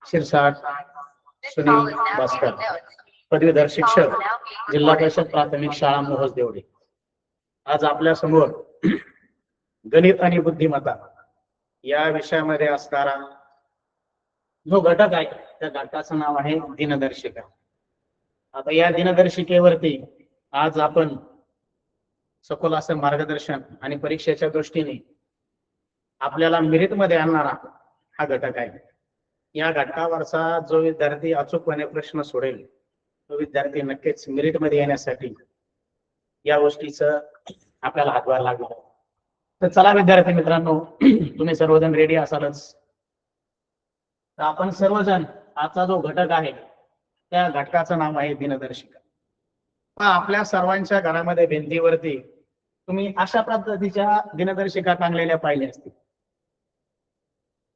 शिरसाट सुनील भास्कर, पदवीधर शिक्षक, जिल्हा परिषद प्राथमिक शाळा मोहोज देवडे. आज आपल्या समोर गणित आणि बुद्धिमत्ता या विषयामध्ये असणारा जो घटक आहे त्या घटकाचं नाव आहे दिनदर्शिका. आता या दिनदर्शिकेवरती आज आपण सखोल असं मार्गदर्शन आणि परीक्षेच्या दृष्टीने आपल्याला मेरिट मध्ये आणणारा हा घटक आहे. या घटकावरचा जो विद्यार्थी अचूकपणे प्रश्न सोडेल तो विद्यार्थी नक्कीच मेरिट मध्ये येण्यासाठी या गोष्टीचं आपल्याला हातभार लागणार. तर चला विद्यार्थी मित्रांनो, तुम्ही सर्वजण रेडी असालच. तर आपण सर्वजण आजचा जो घटक आहे त्या घटकाचं नाव आहे दिनदर्शिका. आपल्या सर्वांच्या घरामध्ये भिंतीवरती तुम्ही अशा पद्धतीच्या दिनदर्शिका टांगलेल्या पाहिल्या असतील.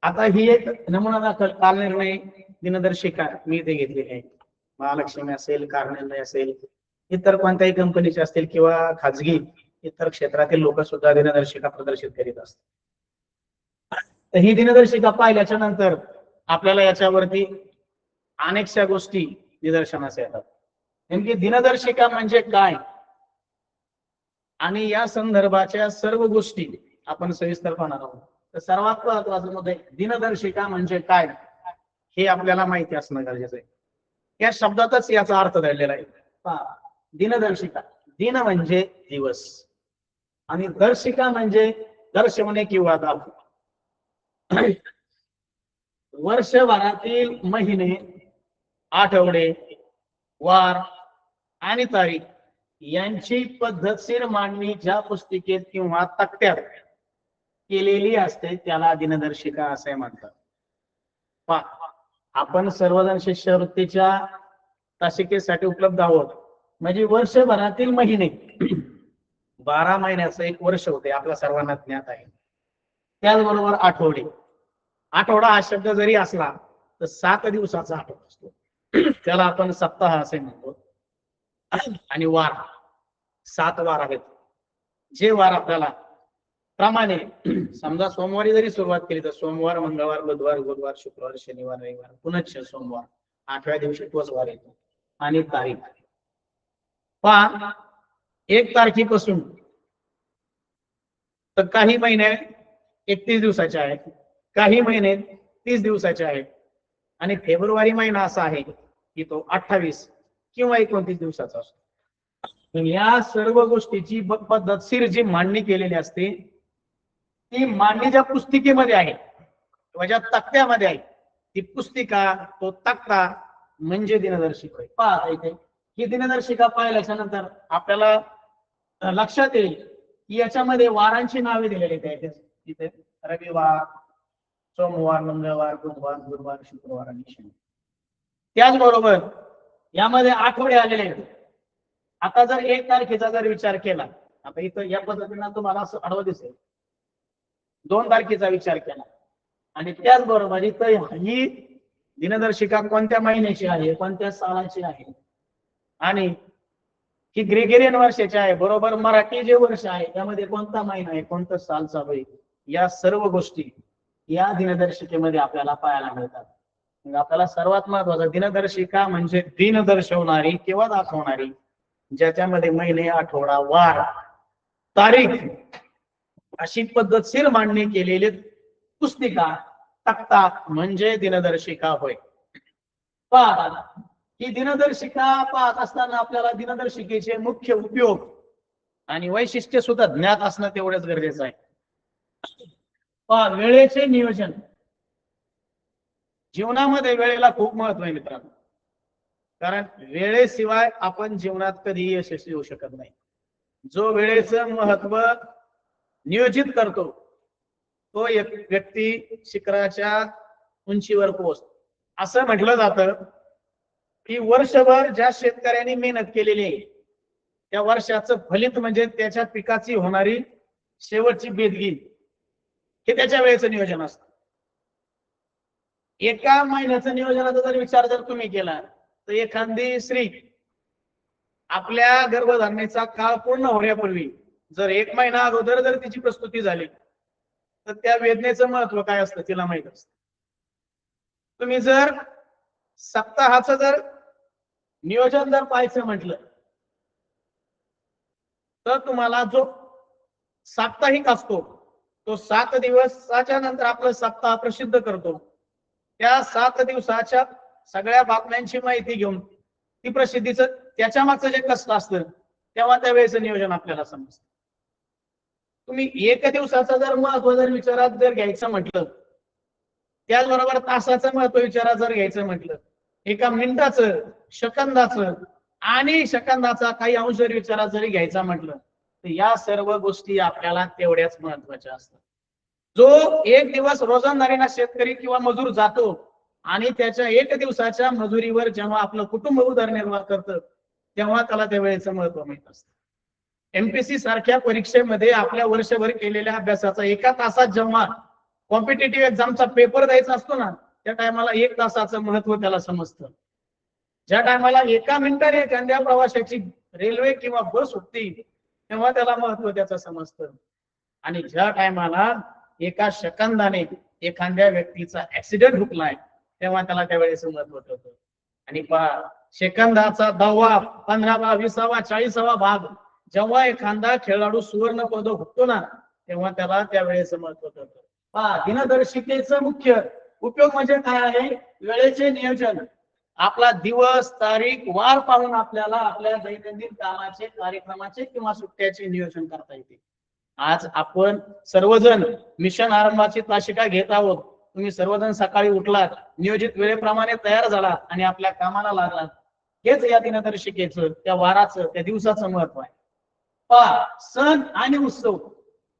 आता ही एक नमुना दाखल कालनिर्णय दिनदर्शिका मी इथे घेतलेली आहे. महालक्ष्मी असेल, कालनिर्णय असेल, इतर कोणत्याही कंपनीचे असतील किंवा खाजगी इतर क्षेत्रातील लोक सुद्धा दिनदर्शिका प्रदर्शित करीत असतात. तर ही दिनदर्शिका पाहिल्याच्या नंतर आपल्याला याच्यावरती अनेकशा गोष्टी निदर्शनास येतात. नेमकी दिनदर्शिका म्हणजे काय आणि या संदर्भाच्या सर्व गोष्टी आपण सविस्तर पाहणार आहोत. तर सर्वात महत्त्वाचं मुद्दा दिनदर्शिका म्हणजे काय हे आपल्याला माहिती असणं गरजेचं आहे. या शब्दातच याचा अर्थ दडलेला आहे. दिनदर्शिका, दिन म्हणजे दिवस आणि दर्शिका म्हणजे दर्शवणे किंवा दाखवणे. वर्षभरातील महिने, आठवडे, वार आणि तारीख यांची पद्धतशीर मांडणी ज्या पुस्तिकेत किंवा तक्त्यात केलेली असते त्याला दिनदर्शिका असे म्हणतात. आपण सर्वजण शिष्यवृत्तीच्या तासिकेसाठी उपलब्ध आहोत. म्हणजे वर्षभरातील महिने, 12 महिन्याचं एक वर्ष होते आपल्या सर्वांना ज्ञात आहे. त्याचबरोबर आठवडे, आठवडा हा शब्द जरी असला तर 7 दिवसाचा आठवडा असतो, त्याला आपण सप्ताह असे म्हणतो. आणि वार, 7 वार आहेत. जे वार आपल्याला प्रमाणे समजा सोमवारी जरी सुरुवात केली तर सोमवार, मंगळवार, बुधवार, गुरुवार, शुक्रवार, शनिवार, रविवार, पुनश्च सोमवार, 8व्या दिवशी तोच वार येतो. आणि तारीख 1 तारखेपासून तर काही महिने 31 दिवसाचे आहेत, काही महिने 30 दिवसाचे आहेत आणि फेब्रुवारी महिना असा आहे की तो 28 किंवा 29 दिवसाचा असतो. या सर्व गोष्टीची पद्धतशीर जी मांडणी केलेली असते ती मांडणी ज्या पुस्तिकेमध्ये आहे किंवा ज्या तक्त्यामध्ये आहे ती पुस्तिका, तो तक्ता म्हणजे दिनदर्शिका. पहा इथे ही दिनदर्शिका पाहिल्याच्या नंतर आपल्याला लक्षात येईल की याच्यामध्ये वारांची नावे दिलेली आहेत. तिथे रविवार, सोमवार, मंगळवार, बुधवार, गुरुवार, शुक्रवार आणि शनिवार. त्याचबरोबर यामध्ये आठवडे आलेले आहेत. आता जर 1 तारखेचा जर विचार केला, आता इथं या पद्धतीने तुम्हाला असं आढळून दिसेल, 2 तारखेचा विचार केला आणि त्याचबरोबर इथं ही दिनदर्शिका कोणत्या महिन्याची आहे, कोणत्या सालाची आहे आणि ही ग्रेगोरियन वर्षाची आहे, बरोबर मराठी जे वर्ष आहे त्यामध्ये कोणता महिना आहे, कोणतं साल चालू आहे, या सर्व गोष्टी या दिनदर्शिकेमध्ये आपल्याला पाहायला मिळतात. आपल्याला सर्वात महत्वाचं दिनदर्शिका म्हणजे दिन दर्शवणारी किंवा दाखवणारी, ज्याच्यामध्ये महिने, आठवडा, वार, तारीख अशी पद्धतशीर मांडणी केलेली पुस्तिका, तक्ता म्हणजे दिनदर्शिका होय. पहा ही दिनदर्शिका पाहत असताना आपल्याला दिनदर्शिकेचे मुख्य उपयोग आणि वैशिष्ट्य सुद्धा ज्ञात असणं तेवढंच गरजेचं आहे. पहा वेळेचे नियोजन, जीवनामध्ये वेळेला खूप महत्व आहे मित्रांनो, कारण वेळेशिवाय आपण जीवनात कधीही यशस्वी होऊ शकत नाही. जो वेळेचं महत्व नियोजित करतो तो एक व्यक्ती शिखराच्या उंचीवर पोहोचतो. असं म्हटलं जातं की वर्षभर ज्या शेतकऱ्यांनी मेहनत केलेली आहे त्या वर्षाचं फलित म्हणजे त्याच्या पिकाची होणारी शेवटची बेदगी, हे त्याच्या वेळेचं नियोजन असतं. एका महिन्याचं नियोजनाचा जर विचार जर तुम्ही केला तर एखादी स्त्री आपल्या गर्भधारणेचा काळ पूर्ण होण्यापूर्वी जर 1 महिना अगोदर जर तिची प्रस्तुती झाली तर त्या वेदनेचं महत्व काय असतं तिला माहित असतं. तुम्ही जर सप्ताहाचं जर नियोजन जर पाहायचं म्हटलं तर तुम्हाला जो साप्ताहिक असतो तो 7 दिवसाच्या नंतर आपलं सप्ताह प्रसिद्ध करतो. त्या 7 दिवसाच्या सगळ्या बातम्यांची माहिती घेऊन ती प्रसिद्धीचं त्याच्या मागचं जे कष्ट असतं तेव्हा त्या वेळेचं नियोजन आपल्याला समजतं. तुम्ही एक दिवसाचं जर महत्व जर विचारात जर घ्यायचं म्हटलं, त्याचबरोबर तासाचं महत्व विचारात जर घ्यायचं म्हटलं, एका मिनिटाचं, सेकंदाचं आणि सेकंदाचा काही अंश जर विचारात जरी घ्यायचा म्हटलं तर या सर्व गोष्टी आपल्याला तेवढ्याच महत्वाच्या असतात. जो एक दिवस रोजंदारीना शेतकरी किंवा मजूर जातो आणि त्याच्या एक दिवसाच्या मजुरीवर जेव्हा आपलं कुटुंब उदरनिर्वाह करतं तेव्हा त्याला त्या वेळेचं महत्व माहित असतं. एमपीसी सारख्या परीक्षेमध्ये आपल्या वर्षभर केलेल्या अभ्यासाचा एका तासात जेव्हा कॉम्पिटेटिव्ह एक्झामचा पेपर द्यायचा असतो ना त्या टायमाला 1 तासाचं महत्व त्याला समजतं. ज्या टायमाला एका मिनिटाने एखाद्या प्रवाशाची रेल्वे किंवा बस सुटती तेव्हा त्याला महत्व त्याचं समजतं. आणि ज्या टायमाला एका सेकंदाने एखाद्या व्यक्तीचा ऍक्सिडेंट हुकलाय तेव्हा त्याला त्यावेळेस महत्व कळतं. आणि पहा सेकंदाचा 10वा 15वा 20वा 40वा भाग जेव्हा एखादा खेळाडू सुवर्ण पदक हुकतो ना तेव्हा त्याला त्यावेळेस महत्व कळतं. पहा दिनदर्शिकेचं मुख्य उपयोग म्हणजे काय आहे? वेळेचे नियोजन. आपला दिवस तारीख वार पाहून आपल्याला आपल्या दैनंदिन कामाचे कार्यक्रमाचे किंवा सुट्ट्याचे नियोजन करता येते. आज आपण सर्वजण मिशन आरंभाची तासिका घेत आहोत. तुम्ही सर्वजण सकाळी उठलात, नियोजित वेळेप्रमाणे तयार झाला आणि आपल्या कामाला लागलात. हेच या दिनदर्शिकेचं त्या वाराचं त्या दिवसाचं महत्व आहे. पहा सण आणि उत्सव.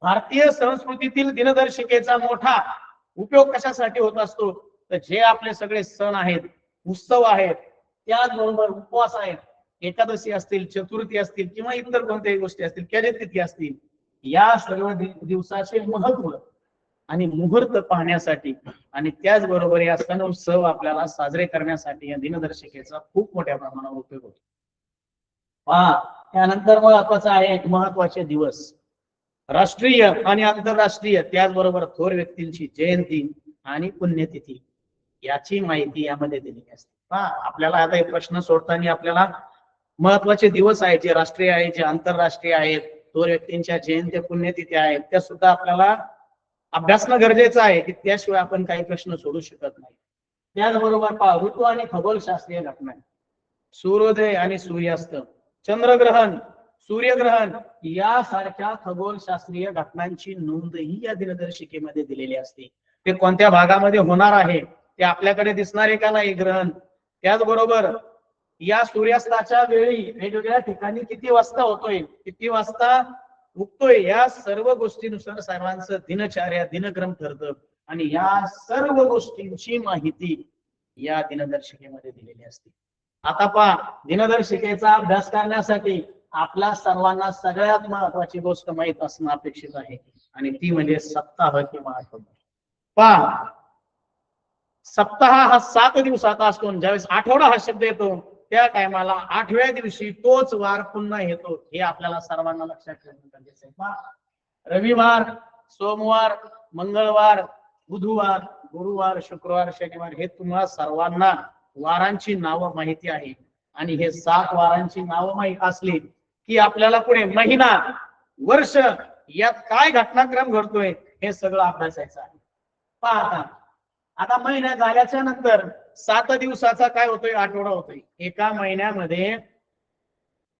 भारतीय संस्कृतीतील दिनदर्शिकेचा मोठा उपयोग कशासाठी होत असतो तर जे आपले सगळे सण आहेत, उत्सव आहेत, त्याचबरोबर उपवास आहेत, एकादशी असतील, चतुर्थी असतील किंवा इतर कोणत्याही गोष्टी असतील, तिथी असतील, या सर्व दिवसाचे महत्व आणि मुहूर्त पाहण्यासाठी आणि त्याचबरोबर या सण उत्सव आपल्याला साजरे करण्यासाठी या दिनदर्शिकेचा खूप मोठ्या प्रमाणावर उपयोग होतो. पहा त्यानंतर महत्वाचा आहे महत्वाचे दिवस. राष्ट्रीय आणि आंतरराष्ट्रीय त्याचबरोबर थोर व्यक्तींची जयंती आणि पुण्यतिथी याची माहिती यामध्ये दिलेली असते. पहा आपल्याला आता हे प्रश्न सोडताना आपल्याला महत्वाचे दिवस आहेत जे राष्ट्रीय आहेत, जे आंतरराष्ट्रीय आहेत, थोर व्यक्तींच्या जयंती पुण्यतिथी आहेत त्या सुद्धा आपल्याला अभ्यासणं गरजेचं आहे की त्याशिवाय आपण काही प्रश्न सोडू शकत नाही. त्याचबरोबर पहा ऋतू आणि खगोलशास्त्रीय घटना, सूर्योदय आणि सूर्यास्त, चंद्रग्रहण, सूर्यग्रहण यासारख्या खगोलशास्त्रीय घटनांची नोंदही या दिनदर्शिकेमध्ये दिलेली असते. ते कोणत्या भागामध्ये होणार आहे ते आपल्याकडे दिसणार आहे का नाही ग्रहण, त्याचबरोबर या सूर्यास्ताच्या वेळी वेगवेगळ्या ठिकाणी किती वाजता होतोय, किती वाजता उगतोय, या सर्व गोष्टीनुसार सर्वांचं दिनचर्या दिनक्रम ठरतं आणि या सर्व गोष्टींची माहिती या दिनदर्शिकेमध्ये दिलेली असते. आता पहा दिनदर्शिकेचा अभ्यास करण्यासाठी आपल्या सर्वांना सगळ्यात महत्वाची गोष्ट माहित असणं अपेक्षित आहे आणि ती म्हणजे सप्ताह किंवा आठवडा. पहा सप्ताह हा 7 दिवसाचा असतो. ज्यावेळेस आठवडा हा शब्द येतो त्या टायमाला 8व्या दिवशी तोच वार पुन्हा येतो हे आपल्याला सर्वांना लक्षात ठेवणं गरजेचं आहे. पहा रविवार, सोमवार, मंगळवार, बुधवार, गुरुवार, शुक्रवार, शनिवार हे तुम्हाला सर्वांना वारांची नावं माहिती आहे आणि हे 7 वारांची नावं माहिती असली की आपल्याला पुढे महिना वर्ष यात काय घटनाक्रम घडतोय हे सगळं अभ्यासायचं आहे. पहा आता महिना झाल्याच्या नंतर 7 दिवसाचा काय होतोय आठवडा होतोय. एका महिन्यामध्ये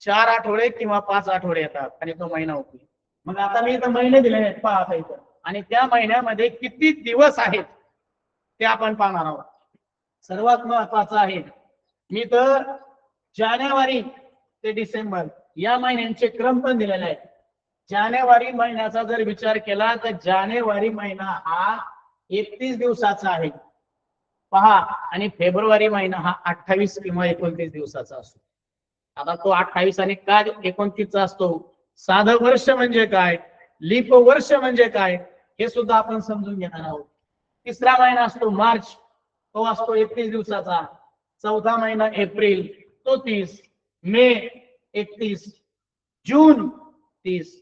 4 आठवडे किंवा 5 आठवडे येतात आणि तो महिना होतोय. मग आता मी इथं महिने दिले आहेत पहा आता इथं आणि त्या महिन्यामध्ये किती दिवस आहेत ते आपण पाहणार आहोत. सर्वात महत्वाचं आहे मी तर जानेवारी ते डिसेंबर या महिन्यांचे क्रम पण दिलेले आहेत. जानेवारी महिन्याचा जर विचार केला तर जानेवारी महिना हा 31 दिवसाचा आहे पहा आणि फेब्रुवारी महिना हा 28 किंवा 29 दिवसाचा असतो. आता तो 28 आणि का 29 असतो, साधं वर्ष म्हणजे काय, लीप वर्ष म्हणजे काय हे सुद्धा आपण समजून घेणार आहोत. तिसरा महिना असतो मार्च, तो असतो 31 दिवसाचा. चौथा महिना एप्रिल, तो 30, मे 31, जून 30,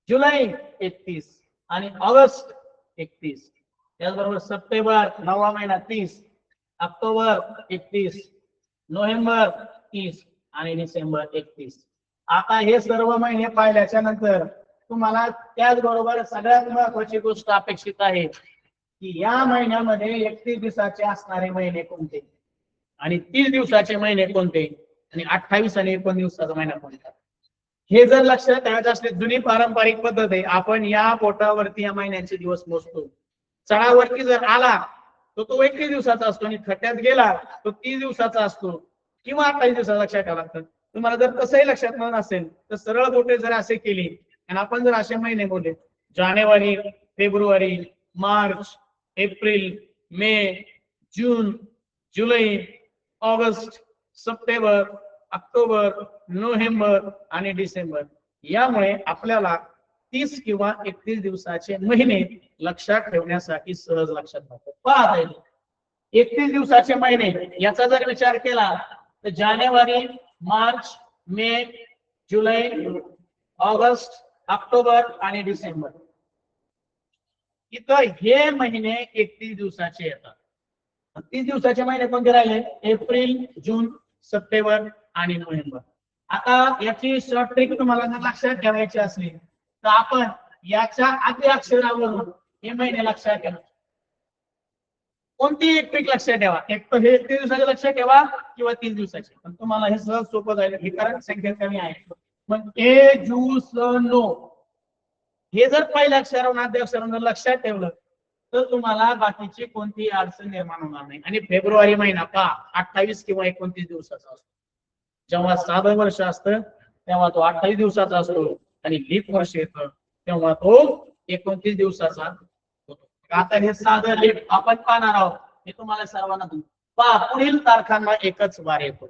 जुलै 31 आणि ऑगस्ट 31. त्याचबरोबर सप्टेंबर 9वा महिना 30, ऑक्टोबर 31, नोव्हेंबर 30 आणि डिसेंबर 31. आता हे सर्व महिने पाहिल्याच्या नंतर तुम्हाला त्याचबरोबर सगळ्यात महत्वाची गोष्ट अपेक्षित आहे की या महिन्यामध्ये 31 दिवसाचे असणारे महिने कोणते आणि 30 दिवसाचे महिने कोणते आणि 28 आणि 29 दिवसाचा महिना कोणता. हे जर लक्षात ठेवायचं असले जुनी पारंपरिक पद्धत आहे. आपण या बोटावरती या महिन्यांचे दिवस मोजतो. चढावरती जर आला तर तो 21 दिवसाचा असतो आणि खड्ड्यात गेला तो 30 दिवसाचा असतो किंवा 28 दिवसाचा. लक्षात ठेवा लागतं. तुम्हाला जर तसंही लक्षात न नसेल तर सरळ बोटे जर असे केली आणि आपण जर असे महिने बोलले जानेवारी, फेब्रुवारी, मार्च, एप्रिल, मे, जून, जुलै, ऑगस्ट, सप्टेंबर, ऑक्टोबर, नोव्हेंबर आणि डिसेंबर, यामुळे आपल्याला 30 किंवा 31 दिवसाचे महिने लक्षात ठेवण्यासाठी सहज लक्षात राहतात. पहा 31 दिवसाचे महिने याचा जर विचार केला तर जानेवारी, मार्च, मे, जुलै, ऑगस्ट, ऑक्टोबर आणि डिसेंबर, इथं हे महिने 31 दिवसाचे येतात. 30 दिवसाचे महिने कोणते राहिले? एप्रिल, जून, सप्टेंबर आणि नोव्हेंबर. आता याची शॉर्ट ट्रिक तुम्हाला जर लक्षात ठेवायची असली तर आपण याच्या आधी अक्षरावरून हे महिने लक्षात ठेवा. कोणती एक ट्रिक लक्षात ठेवा. एक तर हे 31 दिवसाचे लक्षात ठेवा किंवा 30 दिवसाचे, पण तुम्हाला हे सहज सोपं जाईल. हे कारण संख्या कमी आहे. पण ए, जू, स, नो हे जर पहिल्या अक्षरावरून आद्य अक्षरावरून जर लक्षात ठेवलं तर तुम्हाला बाकीची कोणतीही अडचण निर्माण होणार नाही. आणि फेब्रुवारी महिना पहा 28 किंवा 29 दिवसाचा असतो. जेव्हा साधं वर्ष असतं तेव्हा तो 28 दिवसाचा असतो आणि लीप वर्ष येतं तेव्हा तो 29 दिवसाचा होतो. आता हे साधं लीप आपण पाहणार आहोत. हे तुम्हाला सर्वांना पहा पुढील तारखांना एकच वार येतो.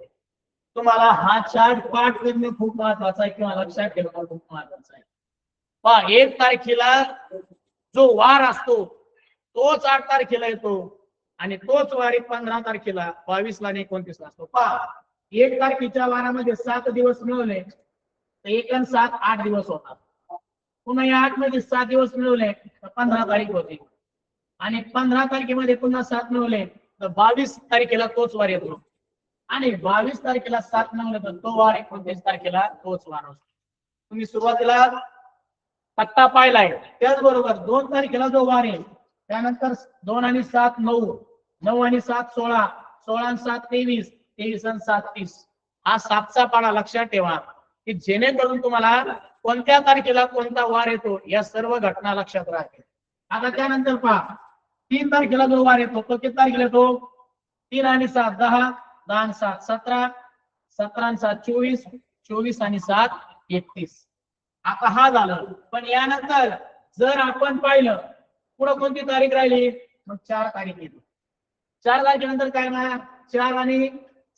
तुम्हाला हा चार्ट पाठ करणे खूप महत्वाचा आहे किंवा लक्षात ठेवणं खूप महत्वाचं आहे. पहा 1 तारखेला जो वार असतो तोच 8 तारखेला येतो आणि तोच वारी 15 तारखेला, 22 आणि 29 असतो. पहा 1 तारखेच्या वारामध्ये 7 दिवस मिळवले तर 1 आणि 7 8 दिवस होतात. पुन्हा या 8 मध्ये 7 दिवस मिळवले तर 15 तारीख होती आणि 15 तारखेमध्ये पुन्हा 7 मिळवले तर 22 तारखेला तोच वार येतो आणि 22 तारखेला 7 मिळवले तर तो वार 29 तारखेला तोच वार असतो. तुम्ही सुरुवातीला पत्ता पाहिलाय. त्याचबरोबर 2 तारखेला जो वार आहे त्यानंतर 2 आणि 7 9, 9 आणि 7 16, 16 आणि 7 23, 23 आणि 7 30. हा 7चा पाडा लक्षात ठेवा की जेणेकरून तुम्हाला कोणत्या तारखेला कोणता वार येतो या सर्व घटना लक्षात राहतील. आता त्यानंतर पहा 3 तारखेला जो वार येतो तो किती तारखेला येतो? 3 आणि 7 10, 10 आणि 7 17, 17 आणि 7 24, 24 आणि 7 31. आता हा झालं. पण यानंतर जर आपण पाहिलं पुढे कोणती तारीख राहिली मग 4 तारीख येते. 4 तारखेनंतर काय येणार? 4 आणि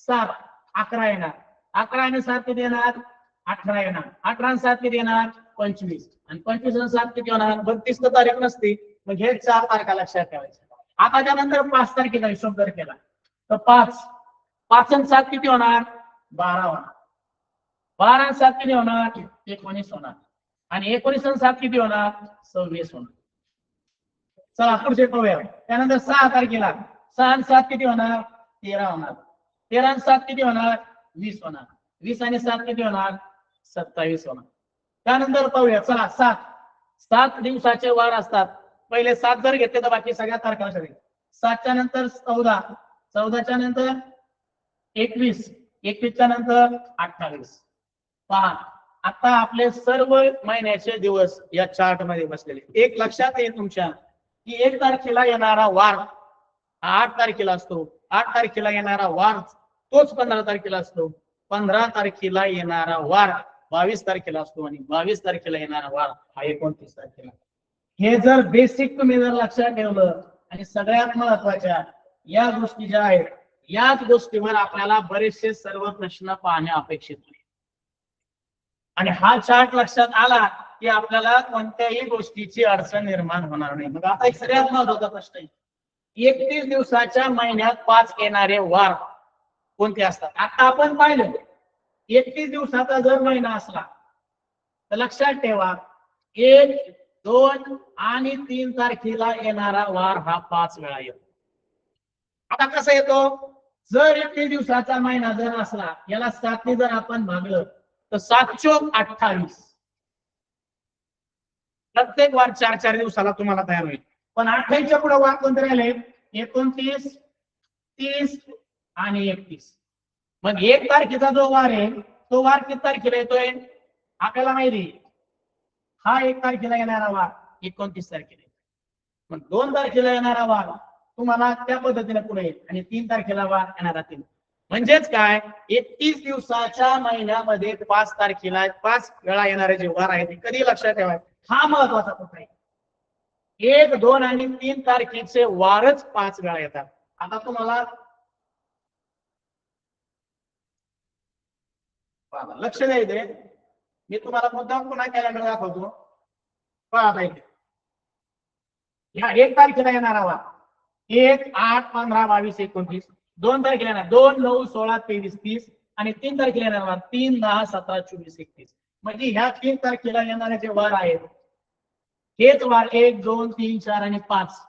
7 11 येणार. 11 आणि 7 किती येणार? 18 येणार. 18 आणि 7 किती येणार? 25 आणि 25 आणि 7 किती होणार? 32 तारीख नसती. मग हे 4 तारखा लक्षात ठेवायचं. आता त्यानंतर 5 तारखेला हिशोब जर केला तर 5 आणि 7 किती होणार? 12 होणार. 12 आणि 7 किती होणार? 19 होणार आणि 19 आणि 7 किती होणार? 26 होणार. चला पुढचे पाहूया. त्यानंतर 6 तारखेला 6 आणि 7 किती होणार? 13 होणार. 13 आणि 7 किती होणार? 20 होणार. 20 आणि 7 किती होणार? 27 होणार. त्यानंतर पाहूया. चला 7 दिवसाचे वार असतात. पहिले 7 जर घेतले तर बाकी सगळ्या तारखा लक्षात येईल. 7च्या नंतर 14, 14च्या नंतर 21, 21च्या नंतर 28. पहा आता आपले सर्व महिन्याचे दिवस या चार्ट मध्ये बसलेले. एक लक्षात येईल तुमच्या की 1 तारखेला येणारा वार 8 तारखेला असतो. 8 तारखेला येणारा वार तोच 15 तारखेला असतो. 15 तारखेला येणारा वार 22 तारखेला असतो आणि 22 तारखेला येणारा वार हा 29 तारखेला. हे जर बेसिक तुम्ही जर लक्षात ठेवलं आणि सगळ्यात महत्वाच्या या गोष्टी ज्या आहेत याच गोष्टीवर आपल्याला बरेचसे सर्व प्रश्न पाहणे अपेक्षित आहे. आणि हा चार्ट लक्षात आला की आपल्याला कोणत्याही गोष्टीची अडचण निर्माण होणार नाही. मग आता एक सगळ्यात महत्वाचा प्रश्न आहे 31 दिवसाच्या महिन्यात 5 येणारे वार कोणते असतात? आता आपण पाहिलं 31 दिवसाचा जर महिना असला तर लक्षात ठेवा 1 2 आणि 3 तारखेला येणारा वार हा 5 वेळा येतो. आता कसं येतो, जर 21 दिवसाचा महिना जर असला, याला 7 ने जर आपण भागलं तर 7 चोक 28. प्रत्येक वार 4-4 दिवसाला तुम्हाला तयार होईल. पण 28च्या पुढे वार कोणते राहिले? 29, 30 आणि 31. मग 1 तारखेचा जो वार आहे तो वार किती तारखेला येतोय आपल्याला माहिती. हा 1 तारखेला येणारा वार 29 तारखेला. मग 2 तारखेला येणारा वार तुम्हाला त्या पद्धतीने पुढे येईल आणि 3 तारखेला वार येणारा 3. म्हणजेच काय, 31 दिवसाच्या महिन्यामध्ये 5 तारखेला 5 वेळा येणारे जे वार आहेत ते कधी लक्षात ठेवायचे, हा महत्वाचा मुद्दा आहे. 1, 2 आणि 3 तारखेचे वारच 5 वेळा येतात. आता तुम्हाला लक्ष द्यायचंय, मी तुम्हाला मुद्दाम पुन्हा कॅलेंडर दाखवतो. पहा इथे, ह्या 1 तारखेला येणारा वार 1, 8, 15, 22, 29. 2 तारखेला येणार 2, 9, 16, 23, 30 आणि 3 तारखेला येणार वार 3, 10, 17, 24, 31. म्हणजे ह्या 3 तारखेला येणारे जे वार आहेत हेच वार 1, 2, 3, 4 आणि 5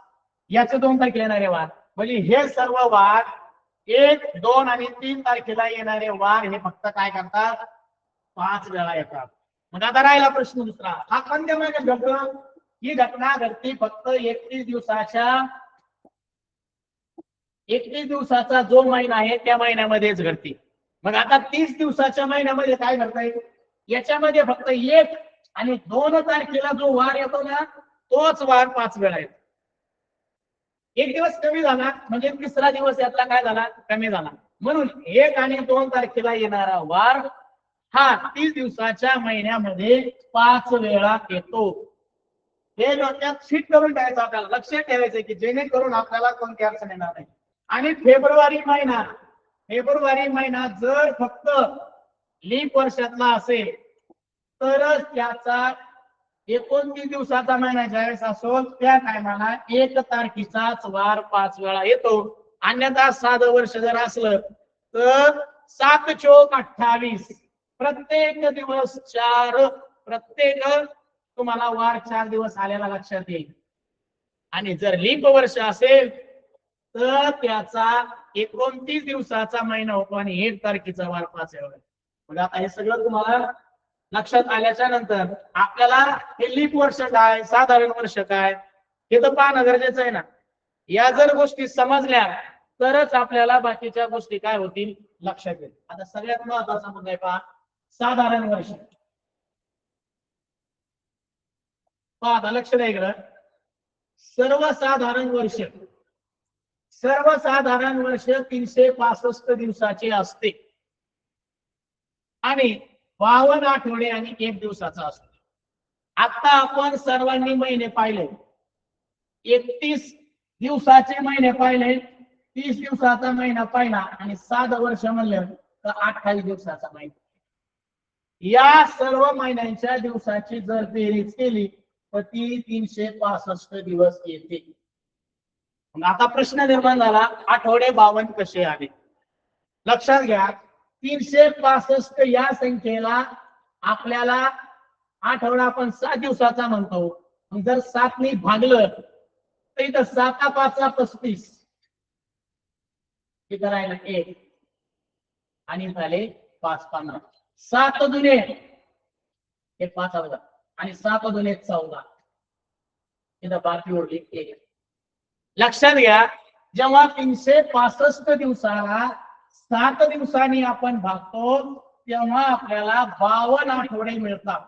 याचे 2 तारखेला येणारे वार. म्हणजे हे सर्व वार 1, 2 आणि 3 तारखेला येणारे वार हे फक्त काय करतात, 5 वेळा येतात. मग आता राहिला प्रश्न दुसरा, हा कोणत्या महिन्यात घडतो? ही घटना घडते फक्त 31 दिवसाचा जो महिना आहे त्या महिन्यामध्येच घडते. मग आता 30 दिवसाच्या महिन्यामध्ये काय घडतंय, याच्यामध्ये फक्त 1 आणि 2 तारखेला जो वार येतो ना तोच वार 5 वेळा येतो. 1 दिवस कमी झाला म्हणजे तिसरा दिवस यातला काय झाला, कमी झाला. म्हणून 1 आणि 2 तारखेला येणारा वार हा 30 दिवसाच्या महिन्यामध्ये 5 वेळा येतो. हे डोक्यात फिट करून ठेवायचं, आपल्याला लक्षात ठेवायचं की जेणेकरून आपल्याला कोणती अडचण येणार नाही. आणि फेब्रुवारी महिना जर फक्त लीप वर्षातला असेल तरच त्याचा 29 दिवसाचा महिना ज्यावेळेस असो त्या टायमाला 1 तारखेचाच वार 5 वेळा येतो. अन्यथा साधं वर्ष जर असलं तर 7 चोक 28, प्रत्येक दिवस 4, प्रत्येक तुम्हाला वार 4 दिवस आलेला लक्षात येईल. आणि जर लीप वर्ष असेल तर त्याचा 29 दिवसाचा महिना होतो आणि 1 तारखेचा वार 5 वेळा. मग आता हे सगळं तुम्हाला लक्षात आल्याच्या नंतर आपल्याला हे लीप वर्ष काय, साधारण वर्ष काय हे तर पाहणं गरजेचं आहे ना. या जर गोष्टी समजल्या तरच आपल्याला बाकीच्या गोष्टी काय होतील लक्षात येईल. आता सगळ्यात महत्वाचा मुद्दा आहे पहा, साधारण वर्ष. पहा लक्ष द्या इकडं, सर्वसाधारण वर्ष 365 दिवसाचे असते आणि 52 आठवडे आणि 1 दिवसाचा असतो. आता आपण सर्वांनी महिने पाहिले, 31 दिवसाचे महिने पाहिले, 30 दिवसाचा महिना पाहिला आणि 7 वर्ष म्हणलं तर 28 दिवसाचा महिना. या सर्व महिन्यांच्या दिवसाची जर बेरीज केली तर ती 365 दिवस येते. आता प्रश्न निर्माण झाला, आठवडे 52 कसे आले? लक्षात घ्या, 365 या संख्येला आपल्याला आठवडा आपण 7 दिवसाचा म्हणतो. जर 7 ने भागलं तर इथं 7 5 35 इथं राहिलं 1 आणि झाले 5 15. 7 दुने हे 5 आणि 7 दुने 14 इथं बाकी उरली 1. लक्षात घ्या, जेव्हा 365 दिवसाला 7 दिवसांनी आपण भागतो तेव्हा आपल्याला 52 आठवडे मिळतात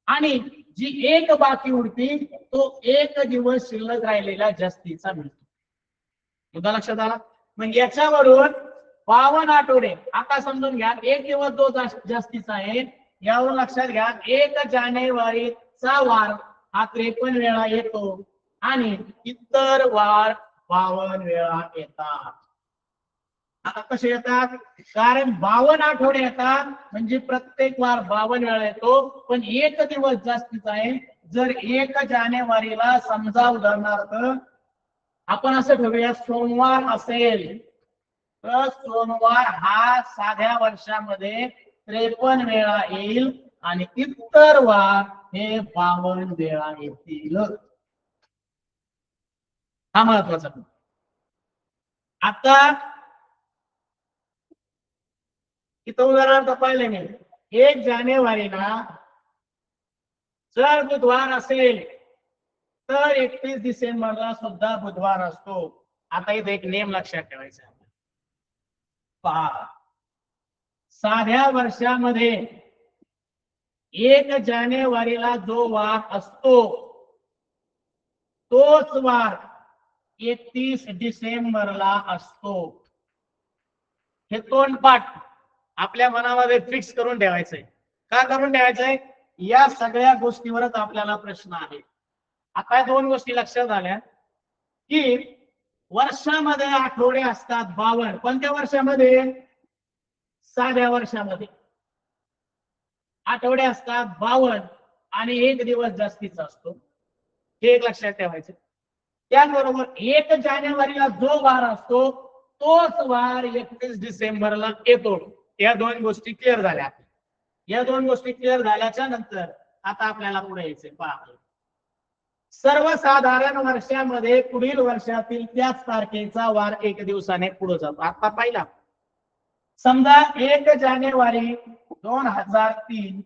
आणि जी 1 बाकी उरती तो 1 दिवस शिल्लक राहिलेला जास्तीचा मिळतो. मुद्दा लक्षात आला? मग याच्यावरून 52 आठवडे आता समजून घ्या, 1 दिवस जो जास्तीचा आहे यावरून लक्षात घ्या 1 जानेवारीचा वार हा 53 वेळा येतो आणि इतर वार 52 वेळा येतात. आता कसे येतात? कारण 52 आठवडे येतात म्हणजे प्रत्येक वार 52 वेळा येतो, पण 1 दिवस जास्तीचा आहे. जर 1 जानेवारीला समजा उदाहरणार्थ आपण असं ठेवूया सोमवार असेल तर सोमवार हा साध्या वर्षामध्ये 53 वेळा येईल आणि इतर वार हे 52 वेळा येतील. हा महत्वाचा. आता इथं उदाहरणार्थ पाहिले नाही, 1 जानेवारीला जर बुधवार असेल तर 31 डिसेंबरला सुद्धा बुधवार असतो. आता इथे एक नियम लक्षात ठेवायचा. पहा, साध्या वर्षामध्ये 1 जानेवारीला जो वार असतो तोच वार 31 डिसेंबरला असतो. हे तोंडपाठ आपल्या मनामध्ये फिक्स करून ठेवायचंय. का करून ठेवायचंय? या सगळ्या गोष्टीवरच आपल्याला प्रश्न आहे. आता 2 गोष्टी लक्षात आल्या की वर्षामध्ये आठवडे असतात 52. कोणत्या वर्षामध्ये? साध्या वर्षामध्ये आठवडे असतात 52 आणि 1 दिवस जास्तीचा असतो. हे एक लक्षात ठेवायचं. त्याचबरोबर 1 जानेवारीला जो वार असतो तोच वार 31 डिसेंबरला येतो. या 2 गोष्टी क्लिअर झाल्या. या 2 गोष्टी क्लिअर झाल्याच्या नंतर आता आपल्याला पुढे यायचंय. पहा, सर्वसाधारण वर्षामध्ये पुढील वर्षातील त्याच तारखेचा वार 1 दिवसाने पुढे जातो. आता पाहिला, समजा 1 जानेवारी 2003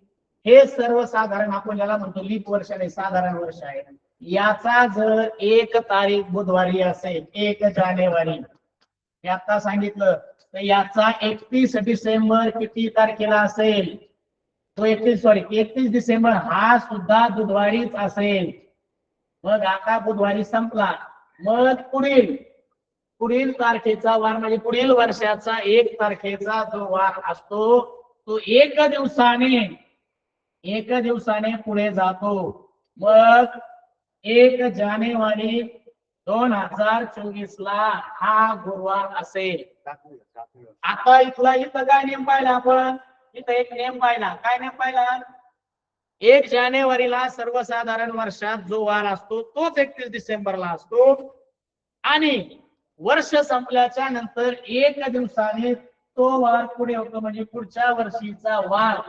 हे सर्वसाधारण आपण ज्याला म्हणतो लीप वर्ष नाही, साधारण वर्ष आहे. याचा जर 1 तारीख बुधवारी असेल, 1 जानेवारी हे आता सांगितलं, तर याचा 31 डिसेंबर किती तारखेला असेल? तो 31 डिसेंबर हा सुद्धा बुधवारीच असेल. मग आता बुधवारी संपला, मग पुढील तारखेचा वार म्हणजे पुढील वर्षाचा 1 तारखेचा जो वार असतो तो 1 दिवसाने पुढे जातो. मग 1 जानेवारी 2024 ला हा गुरुवार असेल. आता इथं काय नियम पाहिला आपण? इथं एक नियम पाहिला. काय नियम पाहिला? 1 जानेवारीला सर्वसाधारण वर्षात जो वार असतो तोच 31 डिसेंबरला असतो आणि वर्ष संपल्याच्या नंतर 1 दिवसाने तो वार पुढे होतो. म्हणजे पुढच्या वर्षीचा वार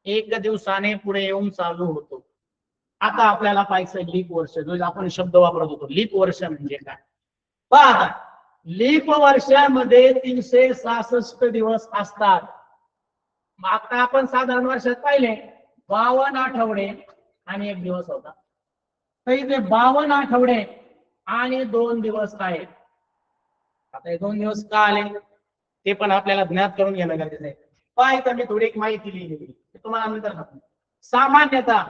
1 दिवसाने पुढे येऊन चालू होतो. आता आपल्याला पाहायचं लीप वर्ष, जो आपण शब्द वापरत होतो. लीप वर्ष म्हणजे काय? पहा, लीप वर्षामध्ये 366 दिवस असतात. आता आपण साधारण वर्षात पाहिले 52 आठवडे आणि 1 दिवस होता. तर इथे 52 आठवडे आणि 2 दिवस आहेत. आता हे 2 दिवस का आले ते पण आपल्याला ज्ञात करून घेणं गरजेचं आहे. पाहिजे मी थोडी एक माहिती लिहिली तुम्हाला नंतर सांगतो. सामान्यतः